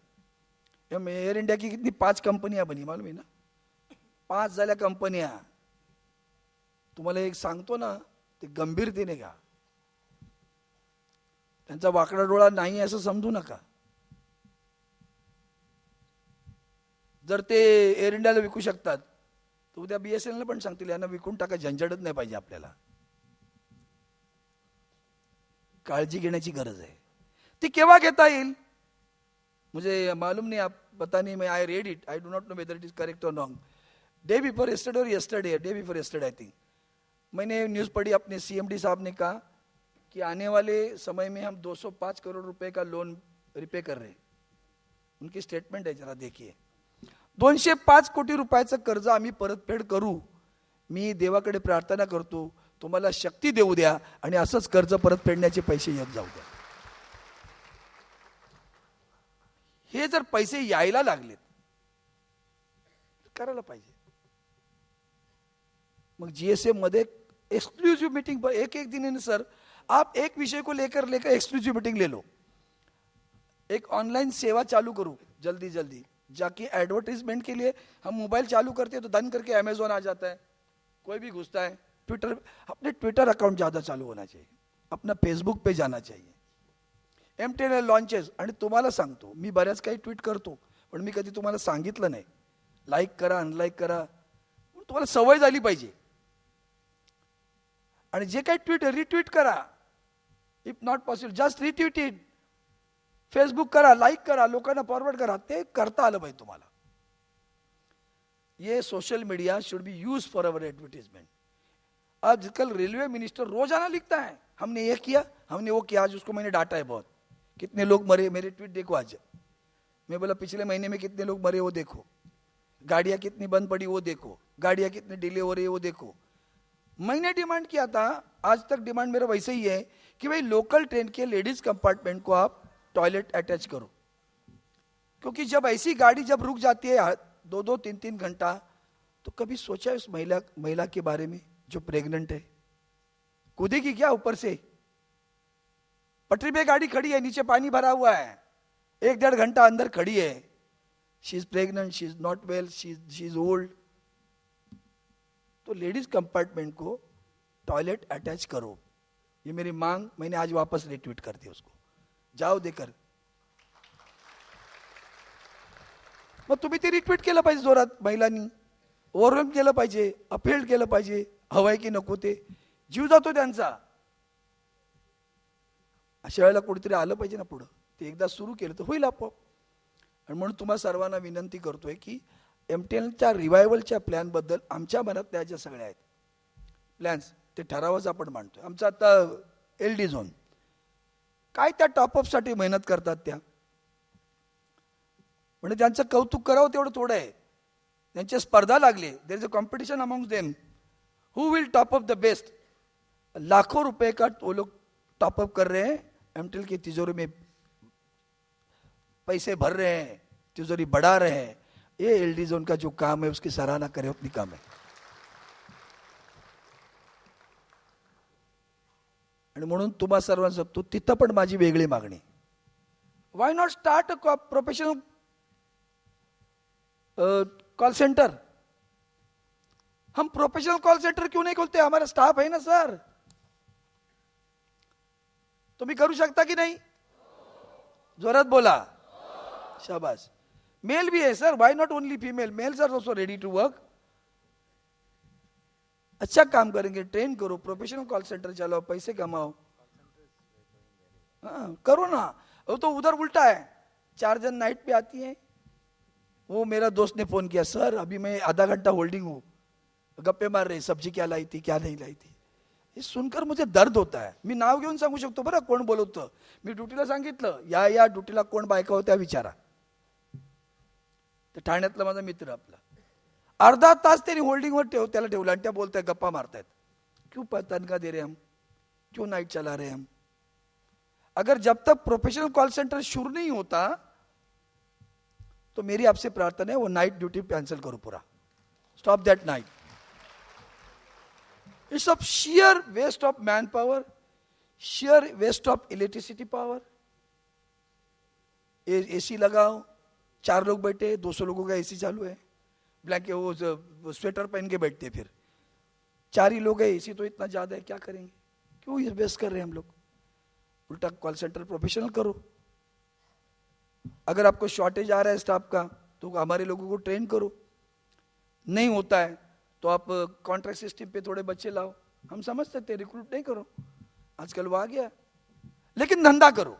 एयर इंडिया की कितनी 5 कंपनियां बनी मालूम आहे ना, 5 झाल्या कंपन्या। तुम्हाला एक सांगतो ना, ते गंभीरतेने घ्या, त्यांचा वाकडा डोळा नाही असं समजू नका। जर ते एअर इंडियाला विकू शकतात तर उद्या बीएसएनएल पण सांगतील यांना विकून टाका, झंझटच नाही पाहिजे आपल्याला। काळजी घेण्याची गरज आहे। ती केव्हा घेता येईल मुझे मालूम नहीं, आप पता नहीं, मैं I read it, I do not know whether it is correct और रॉन्ग। डे बिफोर यस्टरडे और yesterday, day before yesterday I think, Maine news पढ़ी, अपने सीएमडी साहब ने कहा कि आने वाले समय में हम 205 करोड़ रुपए का लोन रिपे कर रहे हैं। उनकी स्टेटमेंट है, जरा देखिए। 205 कोटी रुपयाचं कर्ज आम्ही परतफेड करू। मी देवाकडे प्रार्थना करतो तुम्हाला शक्ती देऊ द्या आणि असंच कर्ज परत फेडण्याचे पैसे येत जाऊ द्या। हे जर पैसे यायला लागलेत करायला पाहिजे। मग जीएसएम मध्ये एक्सक्लूसिव मीटिंग, एक दिन सर आप एक विषय को लेकर एक्सक्लूसिव मीटिंग ले लो, एक ऑनलाइन सेवा चालू करो जल्दी जल्दी, जाके एडवर्टाइजमेंट के लिए हम मोबाइल चालू करते हैं तो धन करके अमेजोन आ जाता है, कोई भी घुसता है। ट्विटर, अपने ट्विटर अकाउंट ज्यादा चालू होना चाहिए, अपना फेसबुक पे जाना चाहिए। एमटीएनएल लॉन्चेस, आणि तुम्हाला सांगतो मी बऱ्याच काही ट्वीट करतो पण मी कधी तुम्हाला सांगितलं नाही, लाईक करा अनलाईक करा, तुम्हाला सवय झाली पाहिजे। आणि जे काही ट्वीट रिट्वीट करा, if not possible just retweet it, Facebook करा, लाईक करा, लोकांना फॉरवर्ड करा, ते करता आलं पाहिजे तुम्हाला। ये social media should be use for our advertisement. आजकल रेलवे मिनिस्टर रोजाना लिखता है हमने ये किया, हमने वो किया, आज उसको मैंने डांटा है बहुत, कितने लोग मरे, मेरे ट्वीट देखो आज। मैं बोला पिछले महीने में कितने लोग मरे वो देखो, गाड़ियां कितनी बंद पड़ी वो देखो, गाड़ियां कितनी डिले हो रही है वो देखो। मैंने डिमांड किया था, आज तक डिमांड मेरा वैसे ही है कि भाई लोकल ट्रेन के लेडीज कंपार्टमेंट को आप टॉयलेट अटैच करो, क्योंकि जब ऐसी गाड़ी जब रुक जाती है 2-2, 3-3 घंटा, तो कभी सोचा है उस महिला के बारे में जो प्रेग्नेंट है, कूदेगी क्या ऊपर से? पटरी पे गाड़ी खड़ी है, नीचे पानी भरा हुआ है, 1-1.5 घंटा अंदर खड़ी है, she is pregnant, she is not well, she is old. तो लेडीज कंपार्टमेंट को टॉयलेट अटैच करो, ये मेरी मांग, मैंने आज वापस रिट्वीट कर दी उसको, जाओ देकर। मग तुम्ही ते रिट्वीट केलं पाहिजे जोरात, महिलांनी ओव्हरवेल्म केलं पाहिजे, अपहेल्ड केलं पाहिजे, हवंय की नको ते, जीव जातो त्यांचा। अशा वेळेला कुठेतरी आलं पाहिजे ना पुढं, ते एकदा सुरू केलं तर होईल आपोआप। आणि म्हणून तुम्हा सर्वांना विनंती करतोय की एमटीएनच्या रिवायवलच्या प्लॅन बद्दल आमच्या मनात त्या ज्या सगळ्या आहेत प्लॅन्स, ते ठरावच आपण मांडतोय। आमचा आता एलडी झोन काय त्या टॉपअपसाठी मेहनत करतात त्या, म्हणजे त्यांचं कौतुक करावं तेवढं थोडं आहे, त्यांच्या स्पर्धा लागले, there is a competition amongst them, who will top up the best. लाखों रुपए का वो लोग टॉप अप कर रहे हैं, एमटीएल की तिजोरी में पैसे भर रहे हैं, तिजोरी बढ़ा रहे हैं। ये एलडी जोन का जो काम है उसकी सराहना करें, अपनी काम है। आणि म्हणून तुम्हा सर्वांना सांगतो तिथं पण माझी वेगळी मागणी, why not start a professional call centre. हम प्रोफेशनल कॉल सेंटर क्यों नहीं खोलते? हमारा स्टाफ है ना सर, तुम्ही करू शकता की नहीं? जोरात बोला, शाबाश। मेल भी है sir, why not only female, males are also ready to work. अच्छा काम करेंगे, ट्रेन करो, प्रोफेशनल कॉल सेंटर चलाओ, पैसे कमाओ। हाँ करो ना। वो तो उधर उल्टा है, 4 जन नाइट पे आती हैं। वो मेरा दोस्त ने फोन किया, सर अभी मैं आधा घंटा होल्डिंग हूँ, गप्पे मार रहे, सब्जी क्या लाई थी क्या नहीं लाई थी. हे सुनकर मुझे दर्द होता है. मी नाव घेऊन सांगू शकतो बरं कोण बोलवतं. मी ड्युटीला सांगितलं, या ड्युटीला कोण बायका होत्या विचारा. तर ठाण्यातला माझा मित्र आपला अर्धा तास त्यांनी होल्डिंगवर त्याला ठेवलं आणि त्या बोलताय, गप्पा मारतायत. क्यों तनखा दे रहे हम, क्यों नाइट चला रहे हम. अगर जब तक प्रोफेशनल कॉल सेंटर शुरू नहीं होता तो मेरी आपसे प्रार्थना है वो नाइट ड्यूटी कैंसिल करो पूरा. Stop that night. It's of sheer waste of man power, sheer waste of electricity power. AC लगाओ, 4 लोग बैठे, 200 लोगों का एसी चालू है, ब्लैंकेट वो स्वेटर पहन के बैठते, फिर 4 ही लोग हैं, एसी तो इतना ज्यादा है, क्या करेंगे. क्यों ये वेस्ट कर रहे हैं हम लोग. उल्टा कॉल सेंटर प्रोफेशनल करो. अगर आपको शॉर्टेज आ रहा है स्टाफ का तो हमारे लोगों को ट्रेन करो. नहीं होता है तो आप कॉन्ट्रैक्ट सिस्टम पे थोड़े बच्चे लाओ. हम समझ सकते हैं, रिक्रूट नहीं करो, आजकल वो आ गया. लेकिन धंधा करो,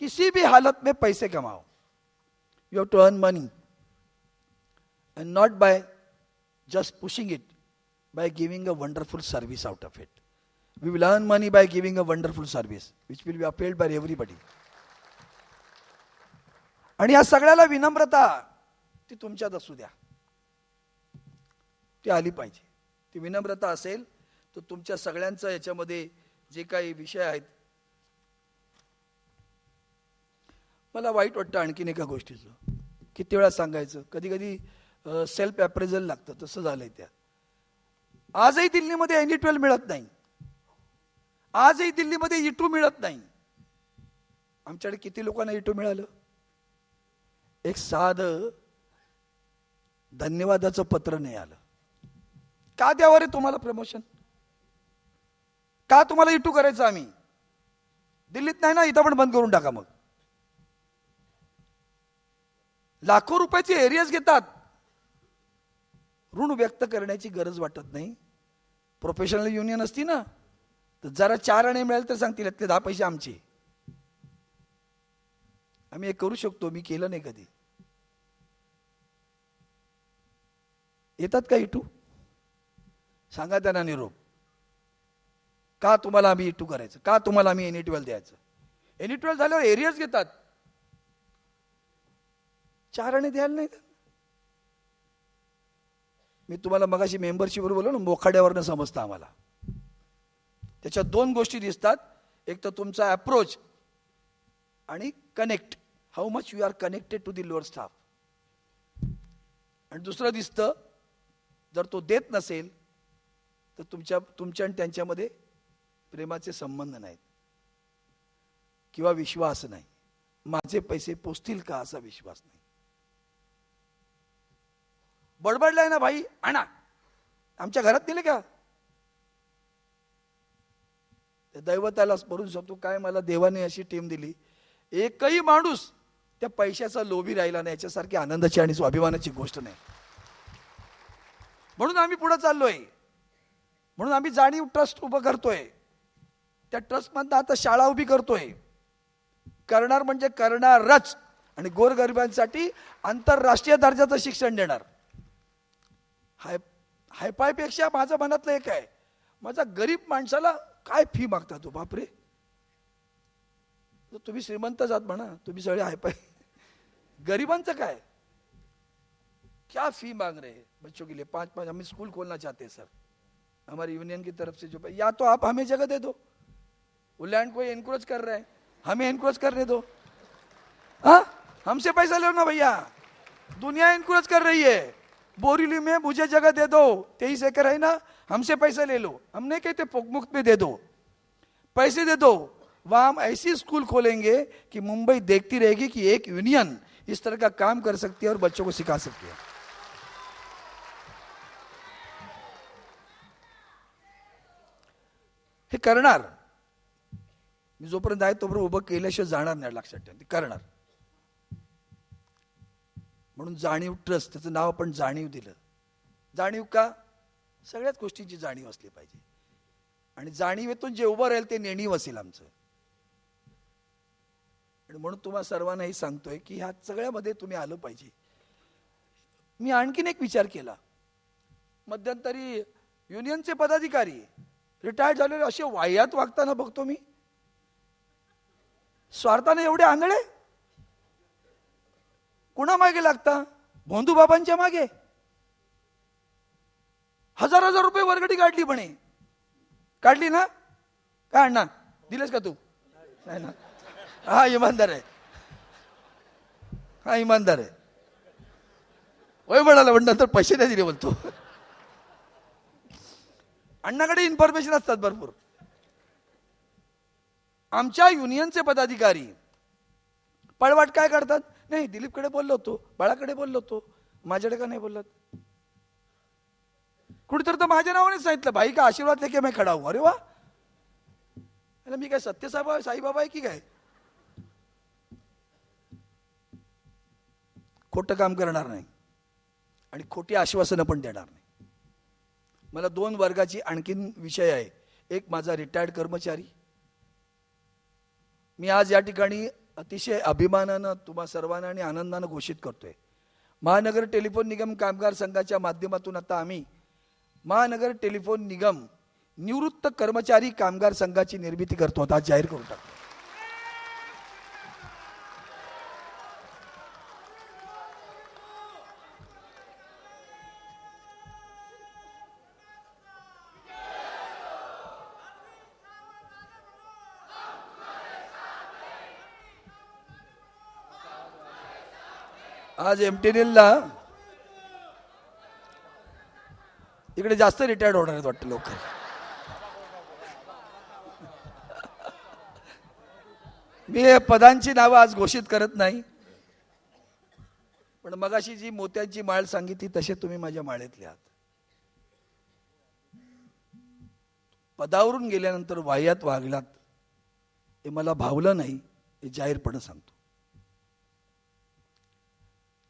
किसी भी हालत में पैसे कमाओ. You have to earn money and not by just pushing it, by giving a wonderful service out of it. We will earn money by giving a wonderful service which will be upheld by everybody. आणि या सगळ्याला विनम्रता ती तुमच्यात असू द्या, ती आली पाहिजे. ती विनम्रता असेल तर तुमच्या सगळ्यांचं याच्यामध्ये जे काही विषय आहेत. मला वाईट वाटतं आणखीन एका गोष्टीचं, किती वेळा सांगायचं, कधी कधी सेल्फ अप्रेझल लागतं, तसं झालंय त्यात. आजही दिल्लीमध्ये NE12 मिळत नाही, आजही दिल्लीमध्ये E2 मिळत नाही. आमच्याकडे किती लोकांना E2 मिळालं. एक साधं धन्यवादाचं पत्र नाही आलं. का द्यावं रे तुम्हाला प्रमोशन, का तुम्हाला E2 करायचं. आम्ही दिल्लीत नाही ना, इथं पण बंद करून टाका. मग लाखो रुपयाचे एरियाज घेतात, ऋण व्यक्त करण्याची गरज वाटत नाही. प्रोफेशनल युनियन असती ना तर जरा 4 आणे मिळाले तर सांगतील यातले 10 पैसे आमचे. आम्ही हे करू शकतो, मी केलं नाही कधी. येतात का E2, सांगा त्यांना निरोप. का तुम्हाला आम्ही E2 करायचं, का तुम्हाला आम्ही NE12 द्यायचं. NE12 झाल्यावर एरियाज घेतात, 4 आणे द्यायला नाही. मी तुम्हाला मगाशी मेंबरशिपवर बोललो ना, मोखाड्यावरनं समजतं आम्हाला. त्याच्यात 2 गोष्टी दिसतात, एक तर तुमचा अप्रोच आणि connect, how much you are connected to the lower staff. आणि दुसरं दिसतं, जर तो देत नसेल तर तुमच्या आणि त्यांच्यामध्ये प्रेमाचे संबंध नाहीत किंवा विश्वास नाही. माझे पैसे पोचतील का असा विश्वास नाही. बडबडलाय ना भाई, आणा, आमच्या घरात दिले का. दैवताला स्मरून शकतो, काय मला देवाने अशी टीम दिली, एकही माणूस त्या पैशाचा लोभी राहिला नाही. याच्यासारखी आनंदाची आणि स्वाभिमानाची गोष्ट नाही. म्हणून आम्ही पुढे चाललोय, म्हणून आम्ही जाणीव ट्रस्ट उभं करतोय. त्या ट्रस्टमधनं आता शाळा उभी करतोय. करणार म्हणजे करणारच, आणि गोरगरिबांसाठी आंतरराष्ट्रीय दर्जाचं शिक्षण देणार. हायफाय पेक्षा माझ्या मनातलं एक आहे, माझा गरीब माणसाला काय फी मागता तो. बापरे, तुम्ही श्रीमंत जात म्हणा, तुम्ही सगळे हायफाय, गरीबांचं काय, क्या फी मांग रहे बच्चों के लिए. 5-5 हम स्कूल खोलना चाहते हैं सर, हमारी यूनियन की तरफ से जो, या तो आप हमें जगह दे दो. वो लैंड कोई एनक्रोच कर रहा है, हमें एनक्रोच करने दो. हाँ, हमसे पैसा लो ना भैया, दुनिया एनक्रोच कर रही है. बोरीली में मुझे जगह दे दो, 23 एकड़ है ना, हमसे पैसा ले लो. हम नहीं कहते मुफ्त में दे दो, पैसे दे दो. वहां हम ऐसी स्कूल खोलेंगे कि मुंबई देखती रहेगी कि एक यूनियन इस तरह का काम कर सकती है और बच्चों को सिखा सकती है. हे करणार. मी जोपर्यंत आहे तोपर्यंत उभं केल्याशिवाय जाणार नाही, लक्षात ठेवा. करणार. म्हणून जाणीव ट्रस्ट, त्याचं नाव आपण जाणीव दिलं. जाणीव का, सगळ्याच गोष्टींची जाणीव असली पाहिजे. आणि जाणीवेतून जे उभं राहील ते नेणीव असेल आमचं. आणि म्हणून तुम्हाला सर्वांनाही सांगतोय की ह्या सगळ्यामध्ये तुम्ही आलं पाहिजे. मी आणखीन एक विचार केला, मध्यंतरी युनियनचे पदाधिकारी रिटायर्ड झालेले असे वाह्यात वागताना बघतो मी. स्वार्थाने एवढे आंधळे. कुणा मागे लागता? भोंदू बाबांच्या मागे. हजार हजार रुपये वर्गणी काढली म्हणे. काढली ना? काय अण्णा दिलेस का तू? नाही ना. हा इमानदार आहे, हा इमानदार आहे. वय म्हणाला पण नंतर पैसे नाही दिले बोलतो. अण्णाकडे इन्फॉर्मेशन असतात भरपूर. आमच्या युनियनचे पदाधिकारी पळवाट काय करतात? नाही दिलीपकडे बोललो होतो, बाळाकडे बोललो होतो, माझ्याकडे का नाही बोललात? कुठेतरी तर माझ्या नावाने सांगितलं, भाई का आशीर्वाद लेके मैं खडा हूं. अरे वा, मी काय सत्यसाई साईबाबा आहे की काय? खोटं काम करणार नाही आणि खोटी आश्वासनं पण देणार नाही. मला 2 वर्गाची आणखीन विषय आहे. एक माझा रिटायर्ड कर्मचारी. मी आज या ठिकाणी अतिशय अभिमानानं तुम्हा सर्वांना आणि आनंदानं घोषित करतोय, महानगर टेलिफोन निगम कामगार संघाच्या माध्यमातून आता आम्ही महानगर टेलिफोन निगम निवृत्त कर्मचारी कामगार संघाची निर्मिती करतो. आता जाहीर करून टाकतो. आज एमटीएनएलला इकडे जास्त रिटायर्ड होणार आहेत वाटतं लोक. मी पदांची नावं आज घोषित करत नाही, पण मगाशी जी मोत्यांची माळ सांगितली तसे तुम्ही माझ्या माळेतले आहात. पदावरून गेल्यानंतर वाह्यात वागलात हे मला भावलं नाही, हे जाहीरपणे सांगतो.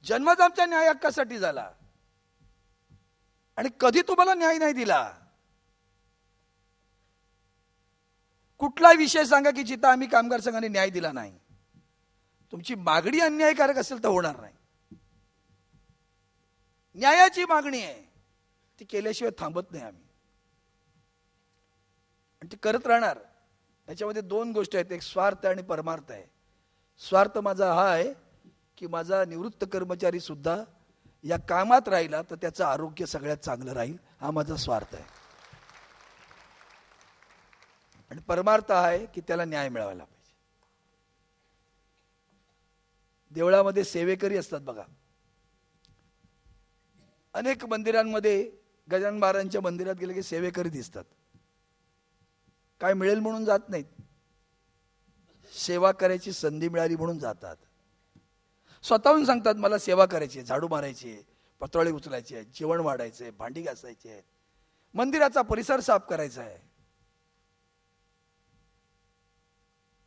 जन्मच आमच्या न्याय हक्कासाठी झाला आणि कधी तुम्हाला न्याय नाही दिला. कुठला विषय सांगा की जिथं आम्ही कामगार संघाने न्याय दिला नाही. तुमची मागणी अन्यायकारक असेल तर होणार नाही. न्यायाची मागणी आहे, ती केल्याशिवाय थांबत नाही आम्ही आणि ती करत राहणार. याच्यामध्ये 2 गोष्टी आहेत, एक स्वार्थ आणि परमार्थ आहे. स्वार्थ माझा हा आहे की माझा निवृत्त कर्मचारी सुद्धा या कामात राहिला तर त्याचं आरोग्य सगळ्यात चांगलं राहील, हा माझा स्वार्थ आहे. आणि परमार्थ आहे की त्याला न्याय मिळायला पाहिजे. देवळामध्ये सेवेकरी असतात बघा. अनेक मंदिरांमध्ये गजानन महाराजांच्या मंदिरात गेले की सेवेकरी दिसतात. काय मिळेल म्हणून जात नाहीत, सेवा करायची संधी मिळाली म्हणून जातात. स्वतःहून सांगतात मला सेवा करायची, झाडू मारायची, पत्रावळी उचलायची आहे, जेवण वाढायचे, भांडी घासायची आहेत, मंदिराचा परिसर साफ करायचा आहे.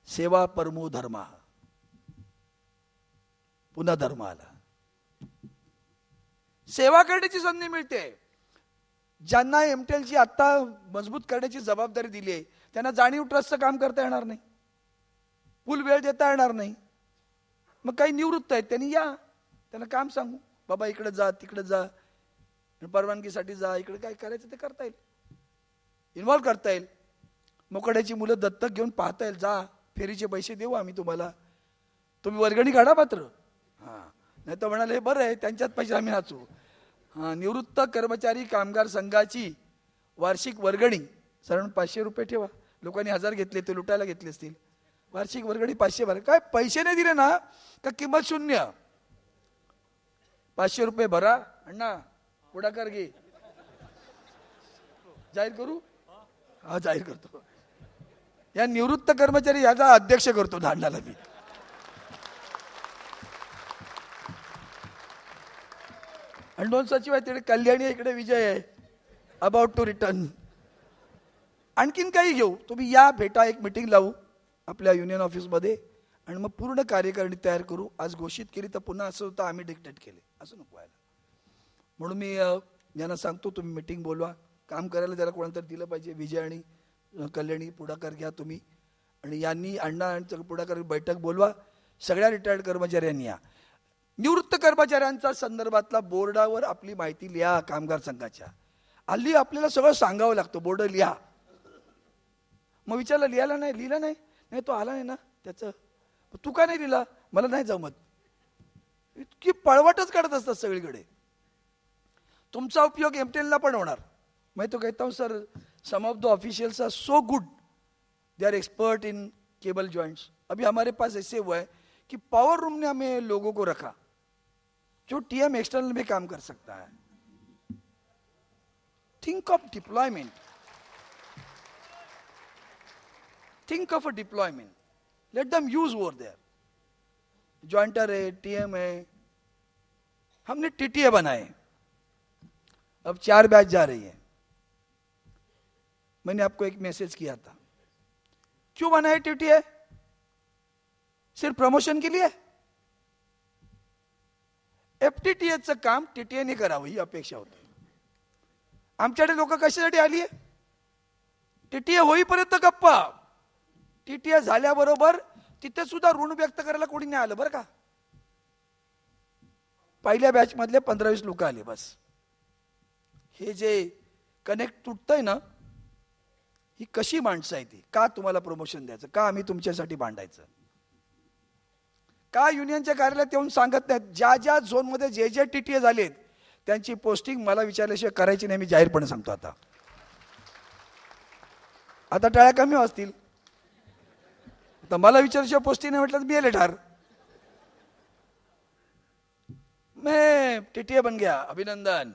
सेवा परमो धर्मा. पुन्हा धर्म आला. सेवा करण्याची संधी मिळते. ज्यांना एमटेलची आता मजबूत करण्याची जबाबदारी दिली आहे त्यांना जाणीव ट्रस्टचं काम करता येणार नाही, फुल वेळ देता येणार नाही. मग काही निवृत्त आहेत त्यांनी या, त्यांना काम सांगू, बाबा इकडे जा, तिकडे जा, परवानगीसाठी जा, इकडे काय करायचं ते करता येईल, इन्व्हॉल्व करता येईल. मोकड्याची मुलं दत्तक घेऊन पाहता येईल, जा फेरीचे पैसे देऊ आम्ही तुम्हाला, तुम्ही वर्गणी काढा मात्र. हां, नाही तर म्हणाले हे बरं आहे त्यांच्यात पैसे आम्ही नाचू. हां, निवृत्त कर्मचारी कामगार संघाची वार्षिक वर्गणी साधारण 500 रुपये ठेवा. लोकांनी 1000 घेतले, ते लुटायला घेतले असतील. वार्षिक वर्गणी 500 भरा. काय पैसे नाही दिले ना का किंमत शून्य. 500 रुपये भरा. अण्णा पुढाकार घे. जाहीर करू? हा जाहीर करतो. या निवृत्त कर्मचारी याचा अध्यक्ष करतो दांडाला मी. आणि 2 सचिव आहेत, तिकडे कल्याणी आहे, इकडे विजय आहे, अबाउट टू रिटर्न. आणखीन काही घेऊ, तुम्ही या, भेटा, एक मीटिंग लावू आपल्या युनियन ऑफिसमध्ये आणि मग पूर्ण कार्यकारिणी तयार करू. आज घोषित केली तर पुन्हा असं होतं आम्ही डिक्टेट केले, असं नको व्हायला. म्हणून मी यांना सांगतो तुम्ही मीटिंग बोलवा. काम करायला जरा कोणाला दिलं पाहिजे. विजय आणि कल्याणी पुढाकार घ्या तुम्ही, आणि यांनी अण्णा आणि पुढाकार बैठक बोलवा. सगळ्या रिटायर्ड कर्मचाऱ्यांनी या. निवृत्त कर्मचाऱ्यांचा संदर्भातला बोर्डावर आपली माहिती लिहा कामगार संघाच्या. हल्ली आपल्याला सगळं सांगावं लागतं, बोर्ड लिहा. मग विचारलं लिहायला नाही, लिहिलं नाही, नाही तो आला नाही ना त्याचं, तू का नाही लिहिला, मला नाही जमत. इतकी पळवाटच काढत असतात सगळीकडे. तुमचा उपयोग एमटेलला पण होणार. मैं तो कहता हूँ sir, some of the officials are so good, they are expert in cable joints. अभी हमारे पास ऐसे हुआ है कि पावर रूम ने हमें लोगों को रखा जो टीएम एक्सटर्नल में काम कर सकता है. Think of deployment, think of a deployment, let them use over there. Jointer है, टीएम है, हमने टीटीए बनाए. अब 4 बैच जा रही है. मैंने आपको एक मैसेज किया था, क्यों बनाए टीटीए? सिर्फ प्रमोशन के लिए? एफटीटीएचं काम टीटीएने करावं ही अपेक्षा होती. आमच्याकडे लोक कशासाठी आली आहे? टीटीए होईपर्यंत गप्पा. टीटीए झाल्याबरोबर तिथे सुद्धा ऋण व्यक्त करायला कोणी नाही आलं बरं का. पहिल्या बॅच मधले 15-20 लोक आले बस. हे जे कनेक्ट तुटतंय ना, ही कशी माणसं आहे ती? का तुम्हाला प्रमोशन द्यायचं? का आम्ही तुमच्यासाठी भांडायचं? का युनियनच्या कार्यालयात येऊन सांगत नाहीत? ज्या ज्या झोनमध्ये जे जे टीटीए झालेत त्यांची पोस्टिंग मला विचारल्याशिवाय करायची नाही, मी जाहीरपणे सांगतो. आता टाळ्या कमी असतील. तर मला विचारल्याशिवाय पोस्टिंग नाही म्हटलं तर मी येले ठार. मैं टीटीए बन गया, अभिनंदन.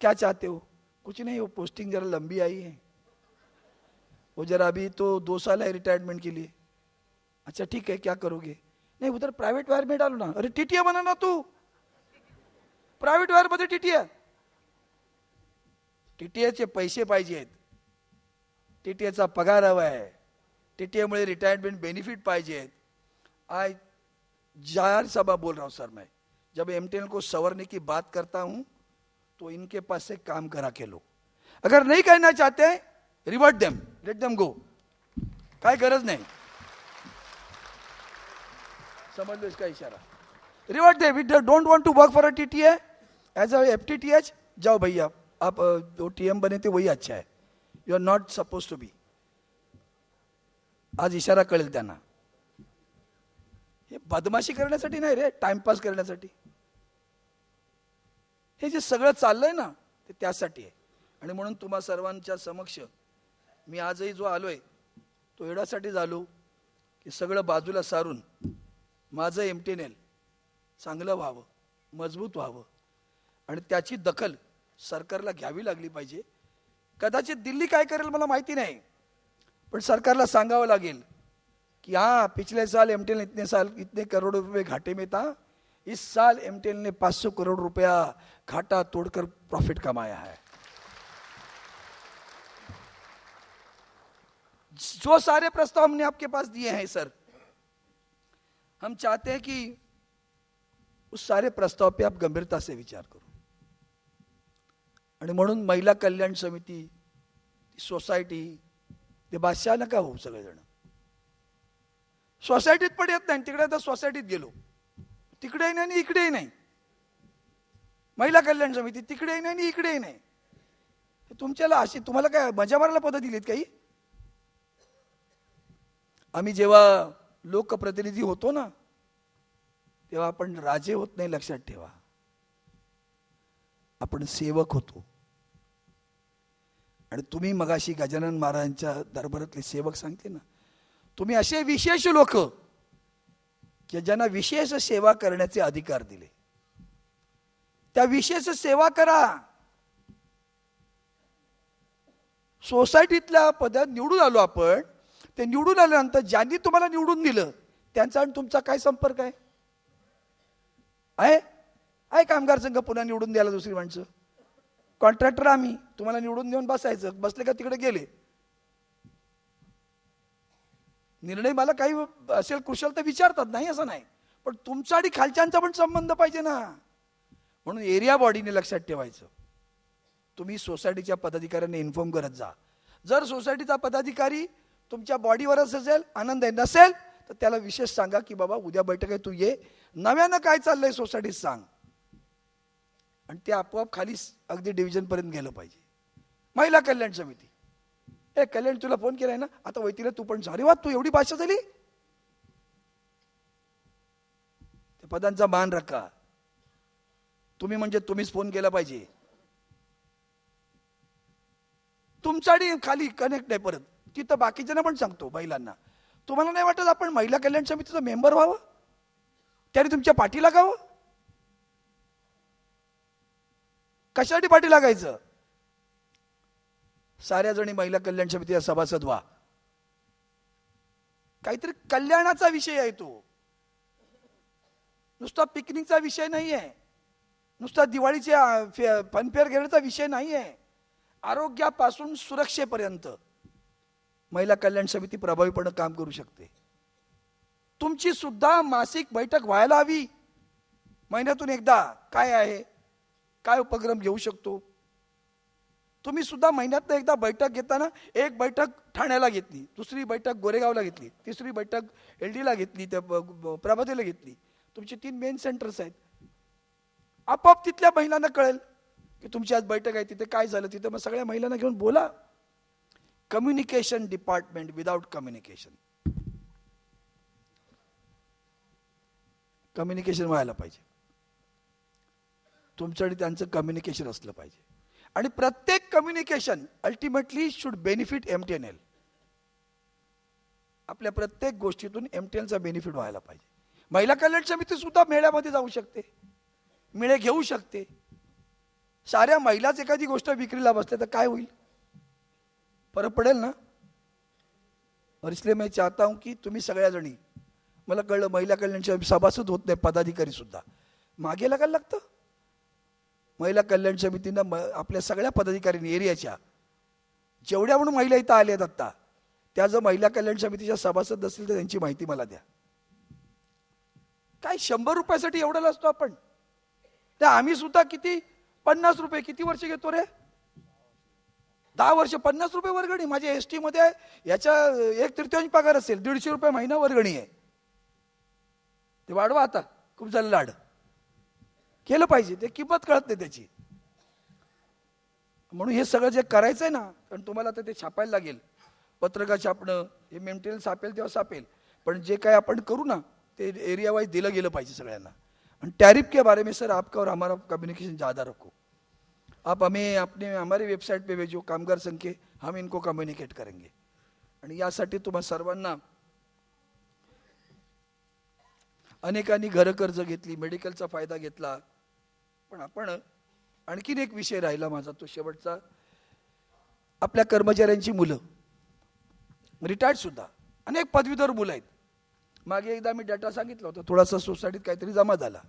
क्या चाहते हो? कुछ नहीं, वो पोस्टिंग जरा लंबी आई है, वो जरा अभी तो 2 साल है रिटायरमेंट के लिए. अच्छा ठीक है, क्या करोगे? नहीं उधर प्राइवेट वायर में डालो ना. अरे टीटीए बना ना तू, प्राइवेट वायर मध्ये टीटीए. टीटीएचे पैसे पाहिजेत, टीटीएचा पगार हवा आहे, टीटीए मुळे रिटायरमेंट बेनिफिट पाहिजेत. आज जाहिर सभा बोल रहा हूं सर, मैं जब एमटीएन को संवरने की बात करता हूं तो इनके पास से काम करा के लो. अगर नहीं कहना चाहते revert them, let them go. काय गरज नहीं. समझ लो इसका इशारा. Revert they. We don't want to work for a TTA as a FTTH. जाओ भैया, आप जो टीएम बने थे वही अच्छा है. You are not suppose to be. आज इशारा कळेल त्यांना. हे बदमाशी करण्यासाठी नाही रे, टाइमपास करण्यासाठी. हे जे सगळं चाललंय ना ते त्यासाठी आहे. आणि म्हणून तुम्हा सर्वांच्या समक्ष मी आजही जो आलोय तो एवढ्यासाठीच आलो की सगळं बाजूला सारून माझं एमटीएनएल चांगलं व्हावं, मजबूत व्हावं. आणि त्याची दखल सरकारला घ्यावी लागली पाहिजे. कदाचित दिल्ली काय करेल मला माहिती नाही, पण सरकारला सांगावं लागेल कि हाँ पिछले साल एमटीएल इतने करोड़ रुपए घाटे में था, इस साल एमटीएल ने 500 करोड़ रुपया घाटा तोड़कर प्रॉफिट कमाया है. जो सारे प्रस्ताव हमने आपके पास दिए हैं सर, हम चाहते हैं कि उस सारे प्रस्ताव पे आप गंभीरता से विचार करो. आणि म्हणून महिला कल्याण समिती, सोसायटी, ते बादशाह नका हो सगळेजण. सोसायटीत पण येत नाही, तिकडे आता सोसायटीत गेलो, तिकडेही नाही आणि इकडेही नाही. महिला कल्याण समिती तिकडेही नाही आणि इकडेही नाही. तुमच्याला अशी तुम्हाला काय मजा मारायला पद्धत दिलीत काही? आम्ही जेव्हा लोकप्रतिनिधी होतो ना तेव्हा आपण राजे होत नाही, लक्षात ठेवा. आपण सेवक होतो. आणि तुम्ही मगाशी गजानन महाराजांच्या दरबारातले सेवक सांगते ना, तुम्ही असे विशेष लोक की ज्यांना विशेष सेवा करण्याचे अधिकार दिले. त्या विशेष सेवा करा. सोसायटीतल्या पदात निवडून आलो आपण, ते निवडून आल्यानंतर ज्यांनी तुम्हाला निवडून दिलं त्यांचा आणि तुमचा काय संपर्क आहे? आहे कामगार संघ पुन्हा निवडून द्यायला दुसरी माणसं? कॉन्ट्रॅक्टर आम्ही, तुम्हाला निवडून देऊन बसायचं, बसले का तिकडे गेले. निर्णय मला काही असेल कुशल तर विचारतात, नाही असं नाही, पण तुमचा आणि खालच्यांचा पण संबंध पाहिजे ना. म्हणून एरिया बॉडीने लक्षात ठेवायचं. तुम्ही सोसायटीच्या पदाधिकाऱ्यांना इन्फॉर्म करत जा. जर सोसायटीचा पदाधिकारी तुमच्या बॉडीवरच असेल, आनंद आहे, नसेल तर त्याला विशेष सांगा की बाबा उद्या बैठक आहे, तू ये, नव्यानं काय चाललंय सोसायटीत सांग. आणि ते आपोआप खाली अगदी डिव्हिजन पर्यंत गेलं पाहिजे. महिला कल्याण समिती. कल्याण तुला फोन केलाय ना, आता वैतीला तू पण जा. अरे वा, तू एवढी भाषा झाली. त्या पदांचा मान राखा. तुम्ही म्हणजे तुम्हीच फोन केला पाहिजे. तुमच्यासाठी खाली कनेक्ट नाही परत. तिथं बाकीच्यांना पण सांगतो महिलांना, तुम्हाला नाही वाटत आपण महिला कल्याण समितीचा मेंबर व्हावं, त्याने तुमच्या पाठी लागावं? कशासाठी पाठी लागायचं? साऱ्या जणी महिला कल्याण समितीचा सभासद व्हा. काहीतरी कल्याणाचा विषय आहे तो, नुसता पिकनिकचा विषय नाही आहे, नुसता दिवाळीच्या फनफेअर घेण्याचा विषय नाही आहे. आरोग्यापासून सुरक्षेपर्यंत महिला कल्याण समिती प्रभावीपणे काम करू शकते. तुमची सुद्धा मासिक बैठक व्हायला हवी. महिन्यातून एकदा काय आहे, काय उपक्रम घेऊ शकतो. तुम्ही सुद्धा महिन्यातून एकदा बैठक घेताना, एक बैठक ठाण्याला घेतली, दुसरी बैठक गोरेगावला घेतली, तिसरी बैठक एलडीला घेतली, त्या प्रभादेला घेतली. तुमचे 3 मेन सेंटर्स आहेत. आपोआप तिथल्या महिलांना कळेल की तुमची आज बैठक आहे, तिथे काय झालं. तिथे मग सगळ्या महिलांना घेऊन बोला. Communication department without communication, communication व्हायला पाहिजे. तुमच्याकडे त्यांचं कम्युनिकेशन असलं पाहिजे. आणि प्रत्येक communication ultimately should benefit MTNL. आपल्या प्रत्येक गोष्टीतून MTNLचा बेनिफिट व्हायला पाहिजे. महिला कल्याण समिती सुद्धा मेळ्यामध्ये जाऊ शकते, मेळे घेऊ शकते. साऱ्या महिलाच एखादी गोष्ट विक्रीला बसल्या तर काय होईल? फरक पडेल ना. और इसलिए मैं चाहता हूं की तुम्ही सगळ्या जणी, मला कळलं महिला कल्याण सभासद होत नाही, पदाधिकारी सुद्धा मागे लागायला लागतं. महिला कल्याण समितीनं आपल्या सगळ्या पदाधिकाऱ्यांनी एरियाच्या जेवढ्या म्हणून महिला इथं आल्या आहेत आत्ता, त्या जर महिला कल्याण समितीच्या सभासद असतील तर त्यांची माहिती मला द्या. काय 100 रुपयासाठी एवढा असतो आपण? त्या आम्ही सुद्धा किती 50 रुपये किती वर्ष घेतो रे? 10 वर्ष 50 रुपये वर्गणी. माझ्या ST मध्ये याच्या 1/3 पगार असेल, 150 रुपये महिना वर्गणी आहे. ते वाढवा आता, खूप झालं लाड. केलं पाहिजे, ते किंमत कळत नाही त्याची. म्हणून हे सगळं जे करायचंय ना, कारण तुम्हाला आता ते छापायला लागेल, पत्रकार छापणं, हे मेमटेरियल छापेल तेव्हा छापेल, पण जे काय आपण करू ना ते एरिया वाइज दिलं गेलं पाहिजे सगळ्यांना. और टैरिफ के बारे में सर आपका और हमारा कम्युनिकेशन ज़्यादा रखो. आप हमें अपने हमारी वेबसाइट पे भेजो कामगार संघ के, हम इनको कम्युनिकेट करेंगे. आणि यासाठी तुम्हा सर्वांना, अनेकांनी घर कर्ज घेतली, मेडिकलचा फायदा घेतला, पण आपण आणखीन एक विषय राहिला माझा तो शेवटचा. आपल्या कर्मचाऱ्यांची मुलं, रिटायर्ड सुद्धा अनेक पदवीधर मुलं आहेत. मागे एकदा मी डाटा सांगितला होता, थोडासा सोसायटीत काहीतरी जमा झाला.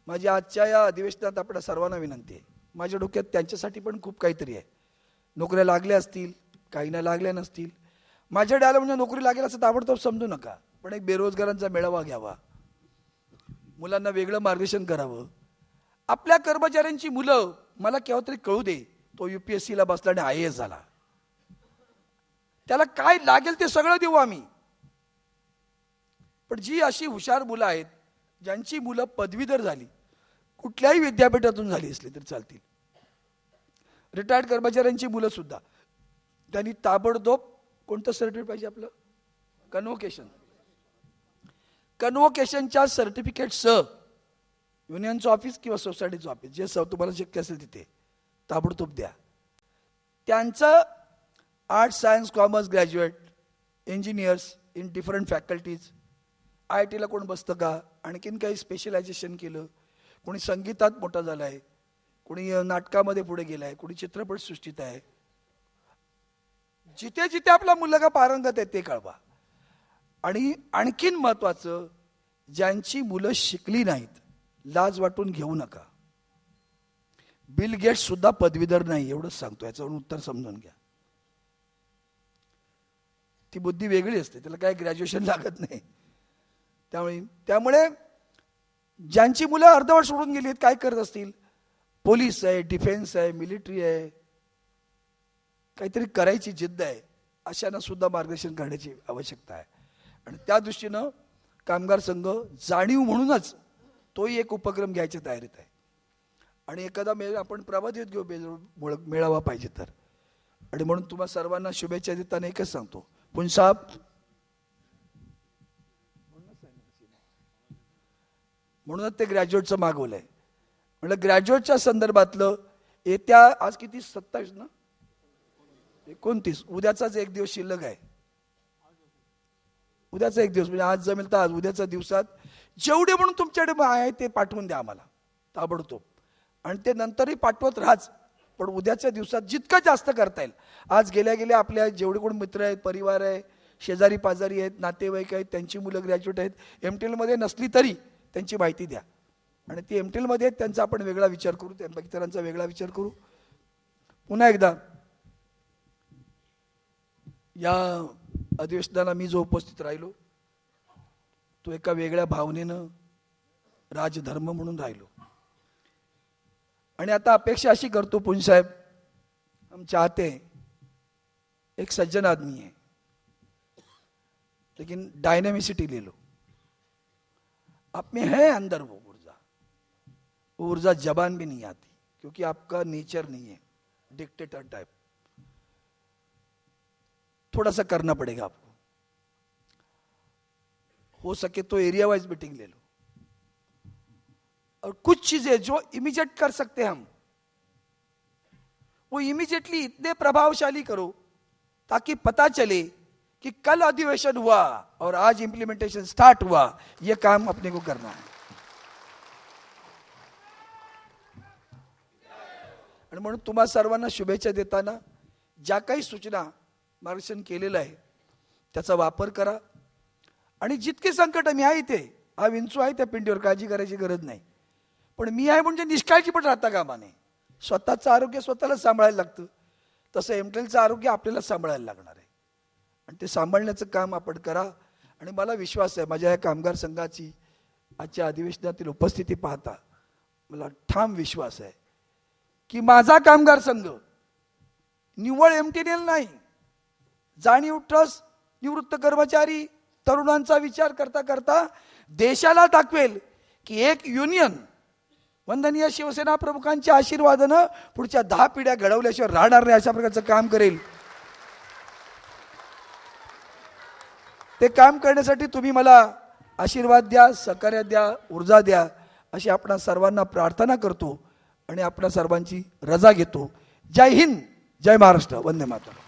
माझी आजच्या या अधिवेशनात आपल्या सर्वांना विनंती आहे, माझ्या डोक्यात त्यांच्यासाठी पण खूप काहीतरी आहे. नोकऱ्या लागल्या असतील, काही ना लागल्या नसतील. माझ्याकडे आलं म्हणजे नोकरी लागेल असं ताबडतोब समजू नका, पण एक बेरोजगारांचा मेळावा घ्यावा, मुलांना वेगळं मार्गदर्शन करावं. आपल्या कर्मचाऱ्यांची मुलं मला केव्हा तरी कळू दे, तो UPSCला बसला आणि IAS झाला, त्याला काय लागेल ते सगळं देऊ आम्ही. पण जी अशी हुशार मुलं आहेत, ज्यांची मुलं पदवीधर झाली, कुठल्याही विद्यापीठातून झाली असली तरी चालतील, रिटायर्ड कर्मचाऱ्यांची मुलं सुद्धा, त्यांनी ताबडतोब कोणतं सर्टिफिकेट पाहिजे आपलं? कन्व्होकेशन. कन्व्होकेशनच्या सर्टिफिकेटसह युनियनचं ऑफिस किंवा सोसायटीचं ऑफिस, जे तुम्हाला शक्य असेल तिथे ताबडतोब द्या. त्यांचं arts science commerce graduate, engineers in different faculties, IITला कोण बसतं का, आणखीन काही स्पेशलायझेशन केलं, कोणी संगीतात मोठा झाला आहे, कोणी नाटकामध्ये पुढे गेला आहे, कोणी चित्रपटसृष्टीत आहे. जिथे जिथे आपला मुलगा पारंगत आहे ते कळवा. आणि आणखीन महत्वाचं, ज्यांची मुलं शिकली नाहीत, लाज वाटून घेऊ नका. बिल गेट्स सुद्धा पदवीधर नाही, एवढंच सांगतो, याचं उत्तर समजून घ्या. ती बुद्धी वेगळी असते, त्याला काय ग्रॅज्युएशन लागत नाही. त्यामुळे ज्यांची मुलं अर्धवट सोडून गेली आहेत, काय करत असतील, पोलीस आहे, डिफेन्स आहे, मिलिटरी आहे, काहीतरी करायची जिद्द आहे, अशांना सुद्धा मार्गदर्शन करण्याची आवश्यकता आहे. आणि त्या दृष्टीनं कामगार संघ जाणीव म्हणूनच तोही एक उपक्रम घ्यायच्या तयारीत आहे. आणि एखादा आपण प्रभादेत घेऊ मेळावा पाहिजे तर. आणि म्हणून तुम्हा सर्वांना शुभेच्छा देताना एकच सांगतो, पुंसाब म्हणूनच ते ग्रॅज्युएटचं मागवलंय. म्हटलं ग्रॅज्युएटच्या संदर्भातलं येत्या आज किती 27 ना 29 उद्याचाच एक दिवस शिल्लक आहे. उद्याचा एक दिवस म्हणजे आज जमेल तर आज, उद्याच्या दिवसात जेवढे म्हणून तुमच्याकडे आहे ते पाठवून द्या आम्हाला ताबडतोब. आणि ते नंतरही पाठवत राहाच, पण उद्याच्या दिवसात जितकं जास्त करता येईल. आज गेल्या गेल्या आपल्या जेवढे कोण मित्र आहेत, परिवार आहे, शेजारी पाजारी आहेत, नातेवाईक आहेत, त्यांची मुलं ग्रॅज्युएट आहेत, MTL मध्ये नसली तरी त्यांची माहिती द्या. आणि ती MTL मध्ये आहेत त्यांचा आपण वेगळा विचार करू, त्या इतरांचा वेगळा विचार करू. पुन्हा एकदा या अधिवेशनाला मी जो उपस्थित राहिलो तो एका वेगळ्या भावनेनं राजधर्म म्हणून राहिलो. आणि आता अपेक्षा अशी करतो पुंसाहेब, हम चाहते हैं, एक सज्जन आदमी है लेकिन डायनेमिसिटी ले लो, आप में है अंदर वो ऊर्जा जबान भी नहीं आती क्योंकि आपका नेचर नहीं है डिक्टेटर टाइप. थोड़ा सा करना पड़ेगा आपको. हो सके तो एरिया वाइज मीटिंग ले लो और कुछ चीजें जो इमीडिएट कर सकते हैं हम वो इमीडिएटली इतने प्रभावशाली करो ताकि पता चले कि कल अधिवेशन हुआ और आज इंप्लीमेंटेशन स्टार्ट हुआ. ये काम अपने को करना है. आणि म्हणून तुम्हा सर्वांना शुभेच्छा देताना ज्या काही सूचना मार्गदर्शन केलेलं आहे त्याचा वापर करा. आणि जितके संकट मी आहे इथे, हा विंचू आहे त्या पिंडीवर, काळजी करायची गरज नाही. पण मी आहे म्हणजे निष्काळजी पण राहता कामा नये. स्वतःचं आरोग्य स्वतःला सांभाळायला लागतं, तसं MTLचं आरोग्य आपल्याला सांभाळायला लागणार आहे. आणि ते सांभाळण्याचं काम आपण करा. आणि मला विश्वास आहे, माझ्या या कामगार संघाची आजच्या अधिवेशनातील उपस्थिती पाहता मला ठाम विश्वास आहे की माझा कामगार संघ निव्वळ MTL नाही, जाणीव ट्रस्ट, निवृत्त कर्मचारी, तरुणांचा विचार करता करता देशाला दाखवेल की एक युनियन वंदनीय शिवसेना प्रमुखांच्या आशीर्वादानं पुढच्या 10 पिढ्या घडवल्याशिवाय राहणार नाही अशा प्रकारचं काम करेल. ते काम करण्यासाठी तुम्ही मला आशीर्वाद द्या, सहकार्य द्या, ऊर्जा द्या अशी आपणा सर्वांना प्रार्थना करतो आणि आपणा सर्वांची रजा घेतो. जय हिंद, जय महाराष्ट्र, वंदे मातरम.